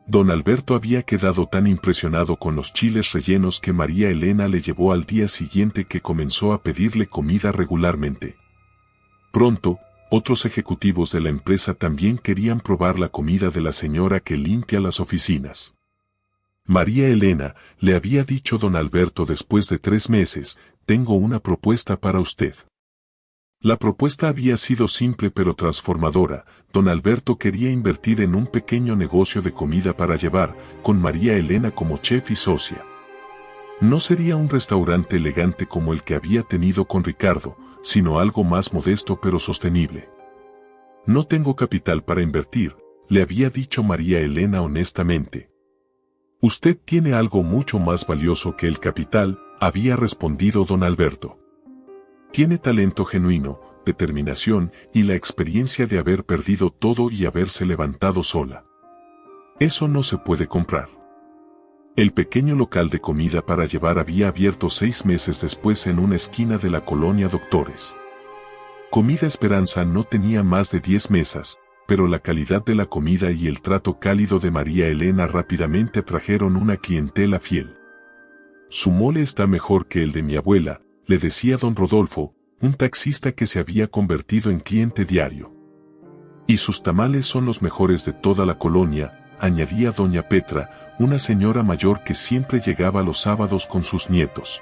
[SPEAKER 1] Don Alberto había quedado tan impresionado con los chiles rellenos que María Elena le llevó al día siguiente que comenzó a pedirle comida regularmente. Pronto, otros ejecutivos de la empresa también querían probar la comida de la señora que limpia las oficinas. «María Elena», le había dicho don Alberto después de 3 meses, «tengo una propuesta para usted». La propuesta había sido simple pero transformadora. Don Alberto quería invertir en un pequeño negocio de comida para llevar, con María Elena como chef y socia. No sería un restaurante elegante como el que había tenido con Ricardo, sino algo más modesto pero sostenible. «No tengo capital para invertir», le había dicho María Elena honestamente. «Usted tiene algo mucho más valioso que el capital», había respondido don Alberto. «Tiene talento genuino, determinación y la experiencia de haber perdido todo y haberse levantado sola. Eso no se puede comprar». El pequeño local de comida para llevar había abierto 6 meses después en una esquina de la colonia Doctores. Comida Esperanza no tenía más de 10 mesas, pero la calidad de la comida y el trato cálido de María Elena rápidamente atrajeron una clientela fiel. «Su mole está mejor que el de mi abuela», le decía don Rodolfo, un taxista que se había convertido en cliente diario. «Y sus tamales son los mejores de toda la colonia», añadía doña Petra, una señora mayor que siempre llegaba los sábados con sus nietos.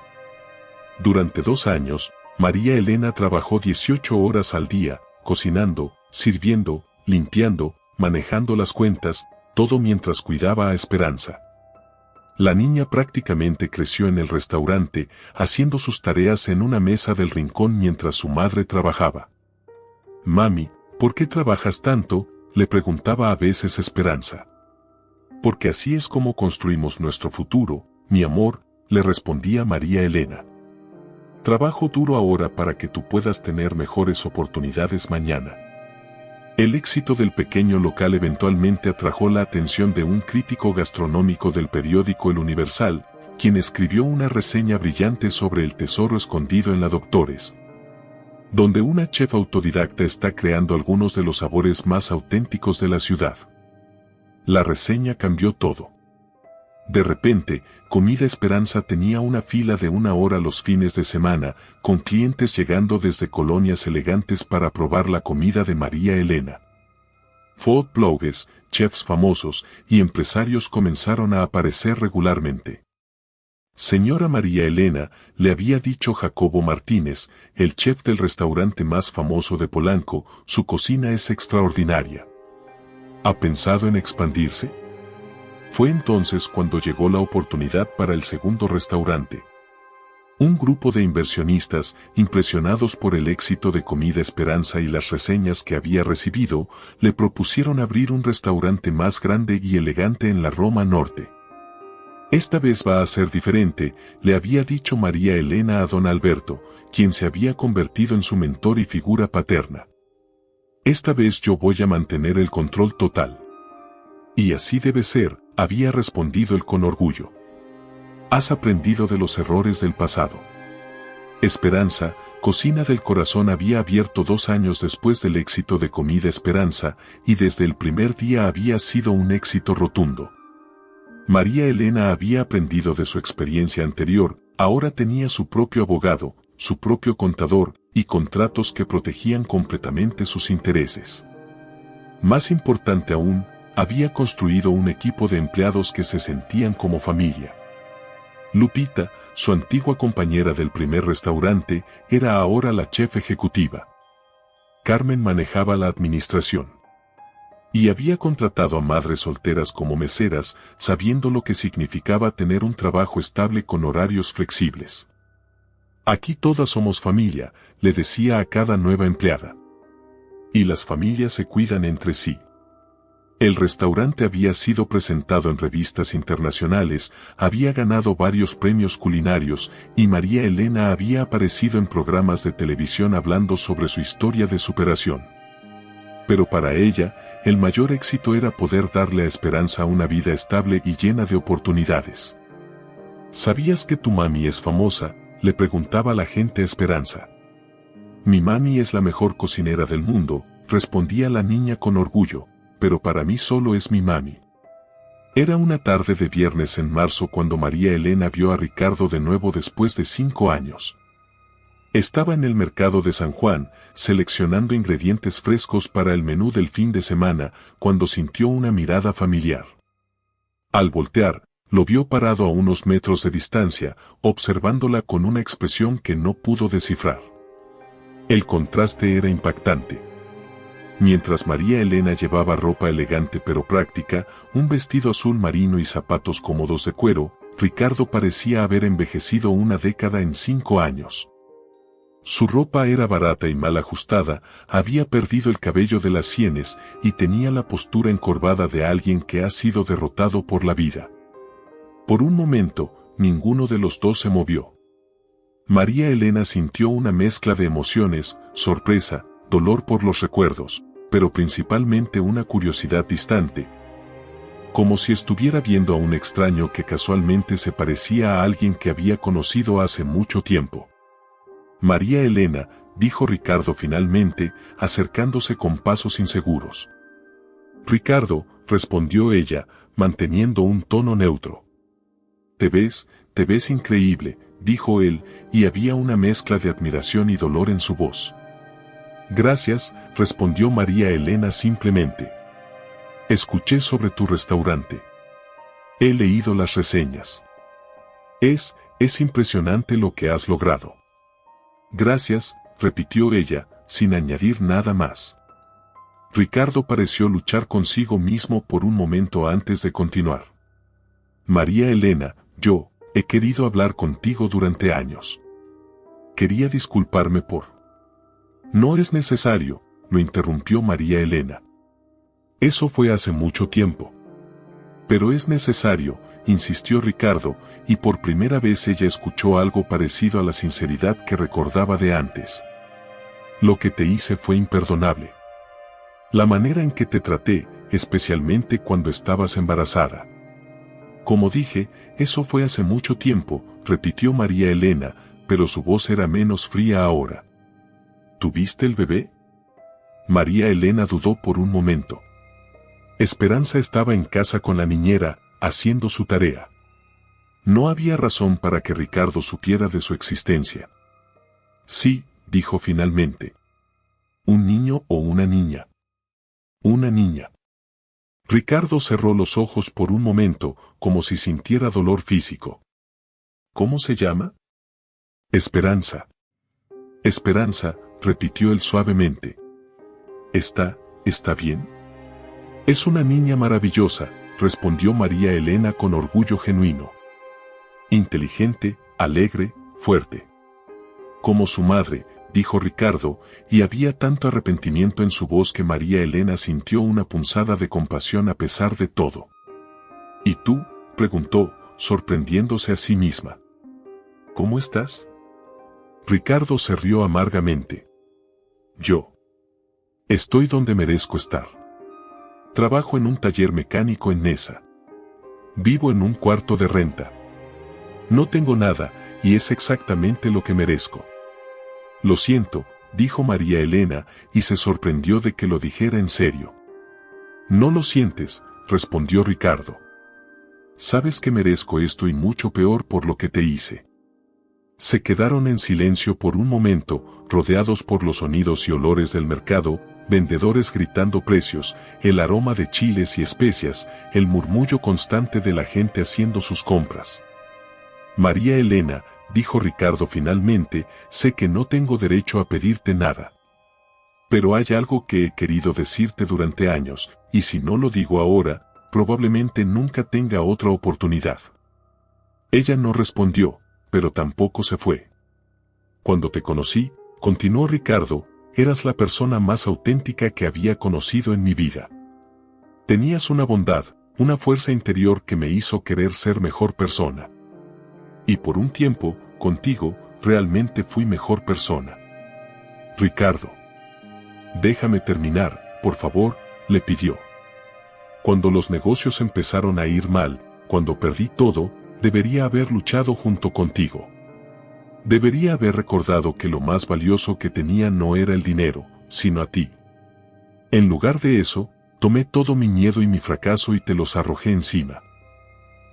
[SPEAKER 1] Durante 2 años, María Elena trabajó 18 horas al día, cocinando, sirviendo, limpiando, manejando las cuentas, todo mientras cuidaba a Esperanza. La niña prácticamente creció en el restaurante, haciendo sus tareas en una mesa del rincón mientras su madre trabajaba. «Mami, ¿por qué trabajas tanto?», le preguntaba a veces Esperanza. «Porque así es como construimos nuestro futuro, mi amor», le respondía María Elena. «Trabajo duro ahora para que tú puedas tener mejores oportunidades mañana». El éxito del pequeño local eventualmente atrajo la atención de un crítico gastronómico del periódico El Universal, quien escribió una reseña brillante sobre el tesoro escondido en la Doctores, donde una chef autodidacta está creando algunos de los sabores más auténticos de la ciudad. La reseña cambió todo. De repente, Comida Esperanza tenía una fila de 1 hora los fines de semana, con clientes llegando desde colonias elegantes para probar la comida de María Elena. Food bloggers, chefs famosos y empresarios comenzaron a aparecer regularmente. «Señora María Elena», le había dicho Jacobo Martínez, el chef del restaurante más famoso de Polanco, «su cocina es extraordinaria. ¿Ha pensado en expandirse?». Fue entonces cuando llegó la oportunidad para el segundo restaurante. Un grupo de inversionistas, impresionados por el éxito de Comida Esperanza y las reseñas que había recibido, le propusieron abrir un restaurante más grande y elegante en la Roma Norte. «Esta vez va a ser diferente», le había dicho María Elena a don Alberto, quien se había convertido en su mentor y figura paterna. «Esta vez yo voy a mantener el control total». «Y así debe ser», había respondido él con orgullo. «Has aprendido de los errores del pasado». Esperanza, Cocina del Corazón había abierto 2 años después del éxito de Comida Esperanza, y desde el primer día había sido un éxito rotundo. María Elena había aprendido de su experiencia anterior, ahora tenía su propio abogado, su propio contador, y contratos que protegían completamente sus intereses. Más importante aún, había construido un equipo de empleados que se sentían como familia. Lupita, su antigua compañera del primer restaurante, era ahora la chef ejecutiva. Carmen manejaba la administración. Y había contratado a madres solteras como meseras, sabiendo lo que significaba tener un trabajo estable con horarios flexibles. «Aquí todas somos familia», le decía a cada nueva empleada. «Y las familias se cuidan entre sí». El restaurante había sido presentado en revistas internacionales, había ganado varios premios culinarios, y María Elena había aparecido en programas de televisión hablando sobre su historia de superación. Pero para ella, el mayor éxito era poder darle a Esperanza una vida estable y llena de oportunidades. «¿Sabías que tu mami es famosa?», le preguntaba la gente a Esperanza. «Mi mami es la mejor cocinera del mundo», respondía la niña con orgullo, «pero para mí solo es mi mami». Era una tarde de viernes en marzo cuando María Elena vio a Ricardo de nuevo después de 5 años. Estaba en el mercado de San Juan, seleccionando ingredientes frescos para el menú del fin de semana, cuando sintió una mirada familiar. Al voltear, lo vio parado a unos metros de distancia, observándola con una expresión que no pudo descifrar. El contraste era impactante. Mientras María Elena llevaba ropa elegante pero práctica, un vestido azul marino y zapatos cómodos de cuero, Ricardo parecía haber envejecido una década en 5 años. Su ropa era barata y mal ajustada, había perdido el cabello de las sienes y tenía la postura encorvada de alguien que ha sido derrotado por la vida. Por un momento, ninguno de los dos se movió. María Elena sintió una mezcla de emociones, sorpresa, dolor por los recuerdos, pero principalmente una curiosidad distante, como si estuviera viendo a un extraño que casualmente se parecía a alguien que había conocido hace mucho tiempo. «María Elena», dijo Ricardo finalmente, acercándose con pasos inseguros. «Ricardo», respondió ella, manteniendo un tono neutro. Te ves increíble», dijo él, y había una mezcla de admiración y dolor en su voz. «Gracias», respondió María Elena simplemente. «Escuché sobre tu restaurante. He leído las reseñas. Es impresionante lo que has logrado». «Gracias», repitió ella, sin añadir nada más. Ricardo pareció luchar consigo mismo por un momento antes de continuar. María Elena, yo he querido hablar contigo durante años. Quería disculparme por... No es necesario, lo interrumpió María Elena. Eso fue hace mucho tiempo. Pero es necesario, insistió Ricardo, y por primera vez ella escuchó algo parecido a la sinceridad que recordaba de antes. Lo que te hice fue imperdonable. La manera en que te traté, especialmente cuando estabas embarazada. Como dije, eso fue hace mucho tiempo, repitió María Elena, pero su voz era menos fría ahora. ¿Tuviste el bebé? María Elena dudó por un momento. Esperanza estaba en casa con la niñera, haciendo su tarea. No había razón para que Ricardo supiera de su existencia. Sí, dijo finalmente. ¿Un niño o una niña? Una niña. Ricardo cerró los ojos por un momento, como si sintiera dolor físico. ¿Cómo se llama? Esperanza. Esperanza, repitió él suavemente. ¿Está bien? Es una niña maravillosa, respondió María Elena con orgullo genuino. Inteligente, alegre, fuerte. Como su madre, dijo Ricardo, y había tanto arrepentimiento en su voz que María Elena sintió una punzada de compasión a pesar de todo. ¿Y tú? Preguntó, sorprendiéndose a sí misma. ¿Cómo estás? Ricardo se rió amargamente. Yo. Estoy donde merezco estar. Trabajo en un taller mecánico en Neza. Vivo en un cuarto de renta. No tengo nada, y es exactamente lo que merezco. Lo siento, dijo María Elena, y se sorprendió de que lo dijera en serio. No lo sientes, respondió Ricardo. Sabes que merezco esto y mucho peor por lo que te hice. Se quedaron en silencio por un momento, rodeados por los sonidos y olores del mercado, vendedores gritando precios, el aroma de chiles y especias, el murmullo constante de la gente haciendo sus compras. María Elena, dijo Ricardo finalmente, sé que no tengo derecho a pedirte nada. Pero hay algo que he querido decirte durante años, y si no lo digo ahora, probablemente nunca tenga otra oportunidad. Ella no respondió, pero tampoco se fue. Cuando te conocí, continuó Ricardo, eras la persona más auténtica que había conocido en mi vida. Tenías una bondad, una fuerza interior que me hizo querer ser mejor persona. Y por un tiempo, contigo, realmente fui mejor persona. Ricardo. Déjame terminar, por favor, le pidió. Cuando los negocios empezaron a ir mal, cuando perdí todo, debería haber luchado junto contigo. Debería haber recordado que lo más valioso que tenía no era el dinero, sino a ti. En lugar de eso, tomé todo mi miedo y mi fracaso y te los arrojé encima.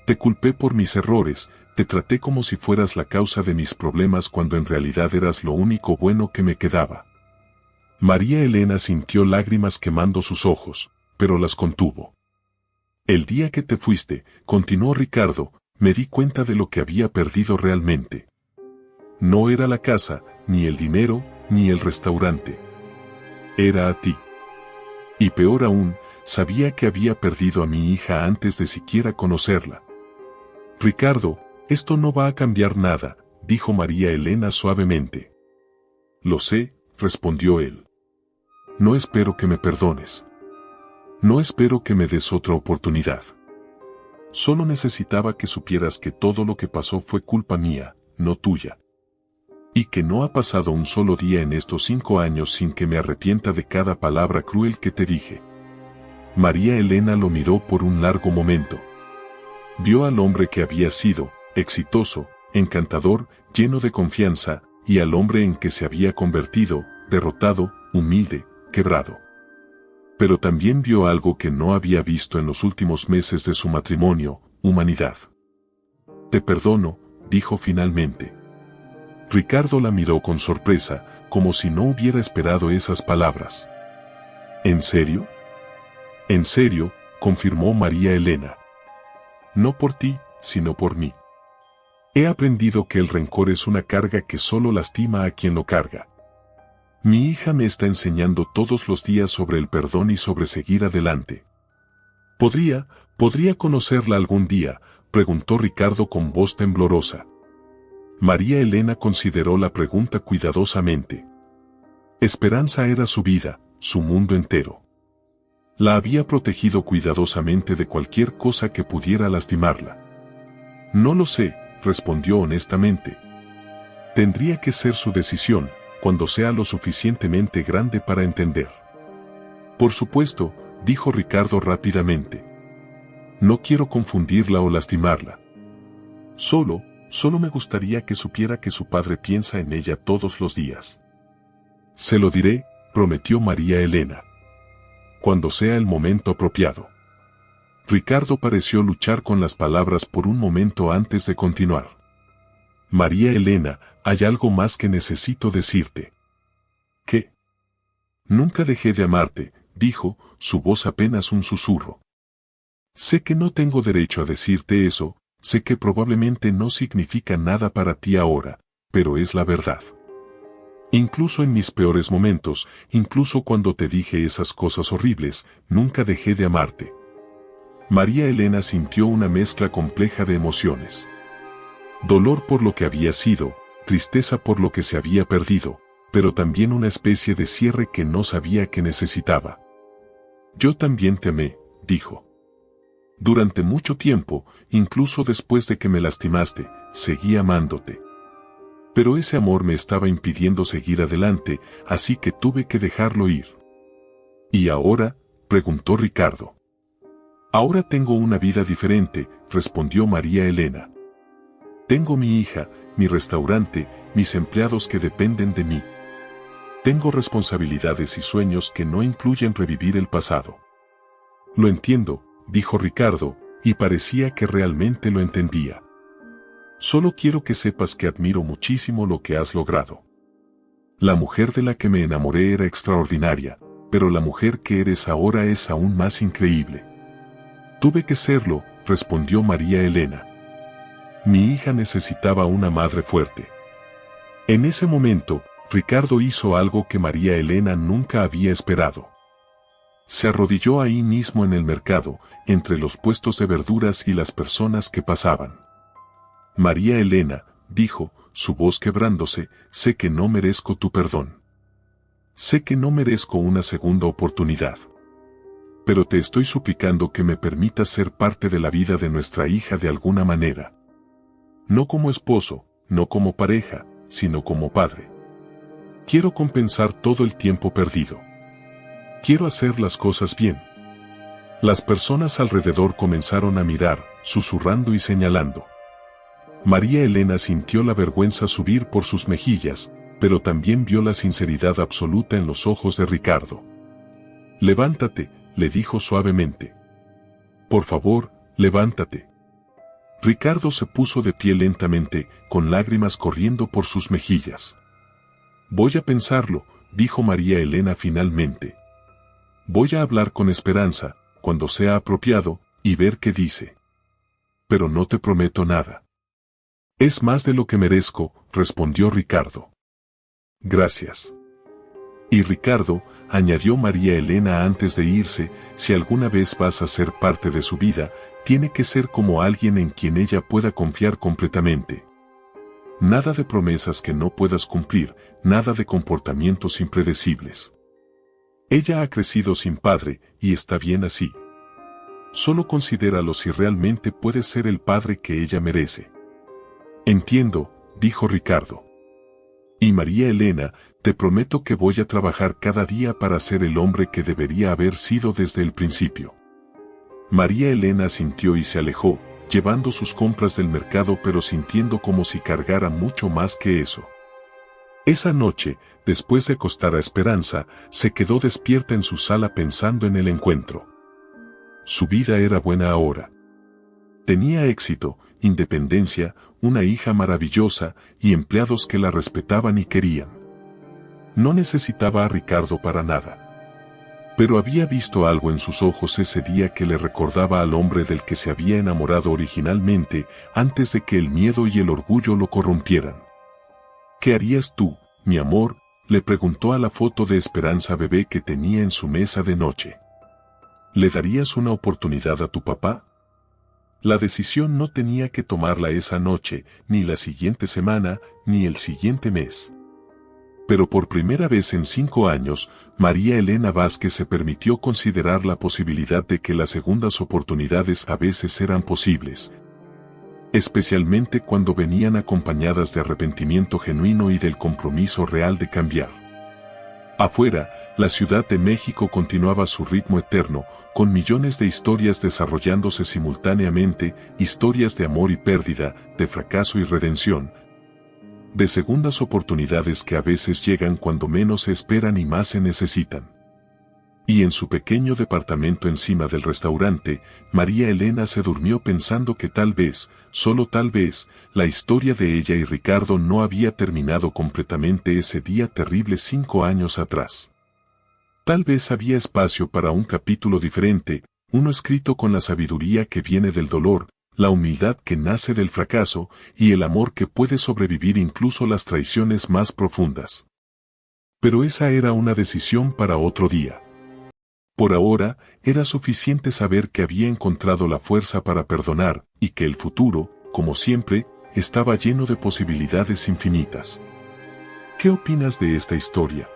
[SPEAKER 1] Te culpé por mis errores, te traté como si fueras la causa de mis problemas cuando en realidad eras lo único bueno que me quedaba. María Elena sintió lágrimas quemando sus ojos, pero las contuvo. El día que te fuiste, continuó Ricardo, me di cuenta de lo que había perdido realmente. No era la casa, ni el dinero, ni el restaurante. Era a ti. Y peor aún, sabía que había perdido a mi hija antes de siquiera conocerla. Ricardo, esto no va a cambiar nada, dijo María Elena suavemente. Lo sé, respondió él. No espero que me perdones. No espero que me des otra oportunidad. Solo necesitaba que supieras que todo lo que pasó fue culpa mía, no tuya. Y que no ha pasado un solo día en estos 5 años sin que me arrepienta de cada palabra cruel que te dije. María Elena lo miró por un largo momento. Vio al hombre que había sido, exitoso, encantador, lleno de confianza, y al hombre en que se había convertido, derrotado, humilde, quebrado. Pero también vio algo que no había visto en los últimos meses de su matrimonio, humanidad. Te perdono, dijo finalmente. Ricardo la miró con sorpresa, como si no hubiera esperado esas palabras. ¿En serio? En serio, confirmó María Elena. No por ti, sino por mí. He aprendido que el rencor es una carga que solo lastima a quien lo carga. Mi hija me está enseñando todos los días sobre el perdón y sobre seguir adelante. ¿Podría conocerla algún día?, preguntó Ricardo con voz temblorosa. María Elena consideró la pregunta cuidadosamente. Esperanza era su vida, su mundo entero. La había protegido cuidadosamente de cualquier cosa que pudiera lastimarla. No lo sé, respondió honestamente. Tendría que ser su decisión, cuando sea lo suficientemente grande para entender. Por supuesto, dijo Ricardo rápidamente. No quiero confundirla o lastimarla. Solo me gustaría que supiera que su padre piensa en ella todos los días. Se lo diré, prometió María Elena. Cuando sea el momento apropiado. Ricardo pareció luchar con las palabras por un momento antes de continuar. María Elena, hay algo más que necesito decirte. ¿Qué? Nunca dejé de amarte, dijo, su voz apenas un susurro. Sé que no tengo derecho a decirte eso, sé que probablemente no significa nada para ti ahora, pero es la verdad. Incluso en mis peores momentos, incluso cuando te dije esas cosas horribles, nunca dejé de amarte. María Elena sintió una mezcla compleja de emociones. Dolor por lo que había sido, tristeza por lo que se había perdido, pero también una especie de cierre que no sabía que necesitaba. Yo también te amé, dijo. Durante mucho tiempo, incluso después de que me lastimaste, seguí amándote. Pero ese amor me estaba impidiendo seguir adelante, así que tuve que dejarlo ir. ¿Y ahora?, preguntó Ricardo. Ahora tengo una vida diferente, respondió María Elena. Tengo mi hija, mi restaurante, mis empleados que dependen de mí. Tengo responsabilidades y sueños que no incluyen revivir el pasado. Lo entiendo, dijo Ricardo, y parecía que realmente lo entendía. Solo quiero que sepas que admiro muchísimo lo que has logrado. La mujer de la que me enamoré era extraordinaria, pero la mujer que eres ahora es aún más increíble. Tuve que serlo, respondió María Elena. Mi hija necesitaba una madre fuerte. En ese momento, Ricardo hizo algo que María Elena nunca había esperado. Se arrodilló ahí mismo en el mercado, entre los puestos de verduras y las personas que pasaban. María Elena, dijo, su voz quebrándose, sé que no merezco tu perdón. Sé que no merezco una segunda oportunidad. Pero te estoy suplicando que me permitas ser parte de la vida de nuestra hija de alguna manera. No como esposo, no como pareja, sino como padre. Quiero compensar todo el tiempo perdido. Quiero hacer las cosas bien. Las personas alrededor comenzaron a mirar, susurrando y señalando. María Elena sintió la vergüenza subir por sus mejillas, pero también vio la sinceridad absoluta en los ojos de Ricardo. Levántate, le dijo suavemente. Por favor, levántate. Ricardo se puso de pie lentamente, con lágrimas corriendo por sus mejillas. Voy a pensarlo, dijo María Elena finalmente. Voy a hablar con Esperanza, cuando sea apropiado, y ver qué dice. Pero no te prometo nada. Es más de lo que merezco, respondió Ricardo. Gracias. Y Ricardo, añadió María Elena antes de irse, si alguna vez vas a ser parte de su vida, tiene que ser como alguien en quien ella pueda confiar completamente. Nada de promesas que no puedas cumplir, nada de comportamientos impredecibles. Ella ha crecido sin padre, y está bien así. Solo considéralo si realmente puedes ser el padre que ella merece. Entiendo, dijo Ricardo. Y María Elena, te prometo que voy a trabajar cada día para ser el hombre que debería haber sido desde el principio. María Elena asintió y se alejó, llevando sus compras del mercado pero sintiendo como si cargara mucho más que eso. Esa noche, después de acostar a Esperanza, se quedó despierta en su sala pensando en el encuentro. Su vida era buena ahora. Tenía éxito, independencia, una hija maravillosa y empleados que la respetaban y querían. No necesitaba a Ricardo para nada. Pero había visto algo en sus ojos ese día que le recordaba al hombre del que se había enamorado originalmente, antes de que el miedo y el orgullo lo corrompieran. ¿Qué harías tú, mi amor?, le preguntó a la foto de Esperanza bebé que tenía en su mesa de noche. ¿Le darías una oportunidad a tu papá? La decisión no tenía que tomarla esa noche, ni la siguiente semana, ni el siguiente mes. Pero por primera vez en 5 años, María Elena Vázquez se permitió considerar la posibilidad de que las segundas oportunidades a veces eran posibles, especialmente cuando venían acompañadas de arrepentimiento genuino y del compromiso real de cambiar. Afuera, la Ciudad de México continuaba su ritmo eterno, con millones de historias desarrollándose simultáneamente, historias de amor y pérdida, de fracaso y redención, de segundas oportunidades que a veces llegan cuando menos se esperan y más se necesitan. Y en su pequeño departamento encima del restaurante, María Elena se durmió pensando que tal vez, solo tal vez, la historia de ella y Ricardo no había terminado completamente ese día terrible 5 años atrás. Tal vez había espacio para un capítulo diferente, uno escrito con la sabiduría que viene del dolor, la humildad que nace del fracaso y el amor que puede sobrevivir incluso las traiciones más profundas. Pero esa era una decisión para otro día. Por ahora, era suficiente saber que había encontrado la fuerza para perdonar, y que el futuro, como siempre, estaba lleno de posibilidades infinitas. ¿Qué opinas de esta historia?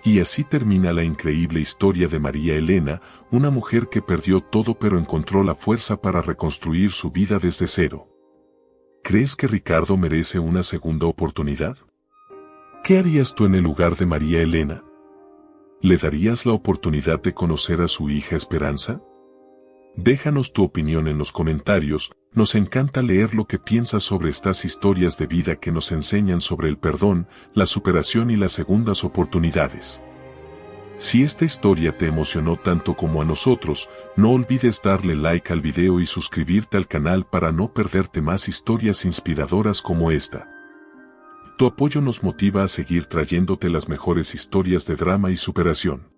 [SPEAKER 1] Y así termina la increíble historia de María Elena, una mujer que perdió todo pero encontró la fuerza para reconstruir su vida desde cero. ¿Crees que Ricardo merece una segunda oportunidad? ¿Qué harías tú en el lugar de María Elena? ¿Le darías la oportunidad de conocer a su hija Esperanza? Déjanos tu opinión en los comentarios, nos encanta leer lo que piensas sobre estas historias de vida que nos enseñan sobre el perdón, la superación y las segundas oportunidades. Si esta historia te emocionó tanto como a nosotros, no olvides darle like al video y suscribirte al canal para no perderte más historias inspiradoras como esta. Tu apoyo nos motiva a seguir trayéndote las mejores historias de drama y superación.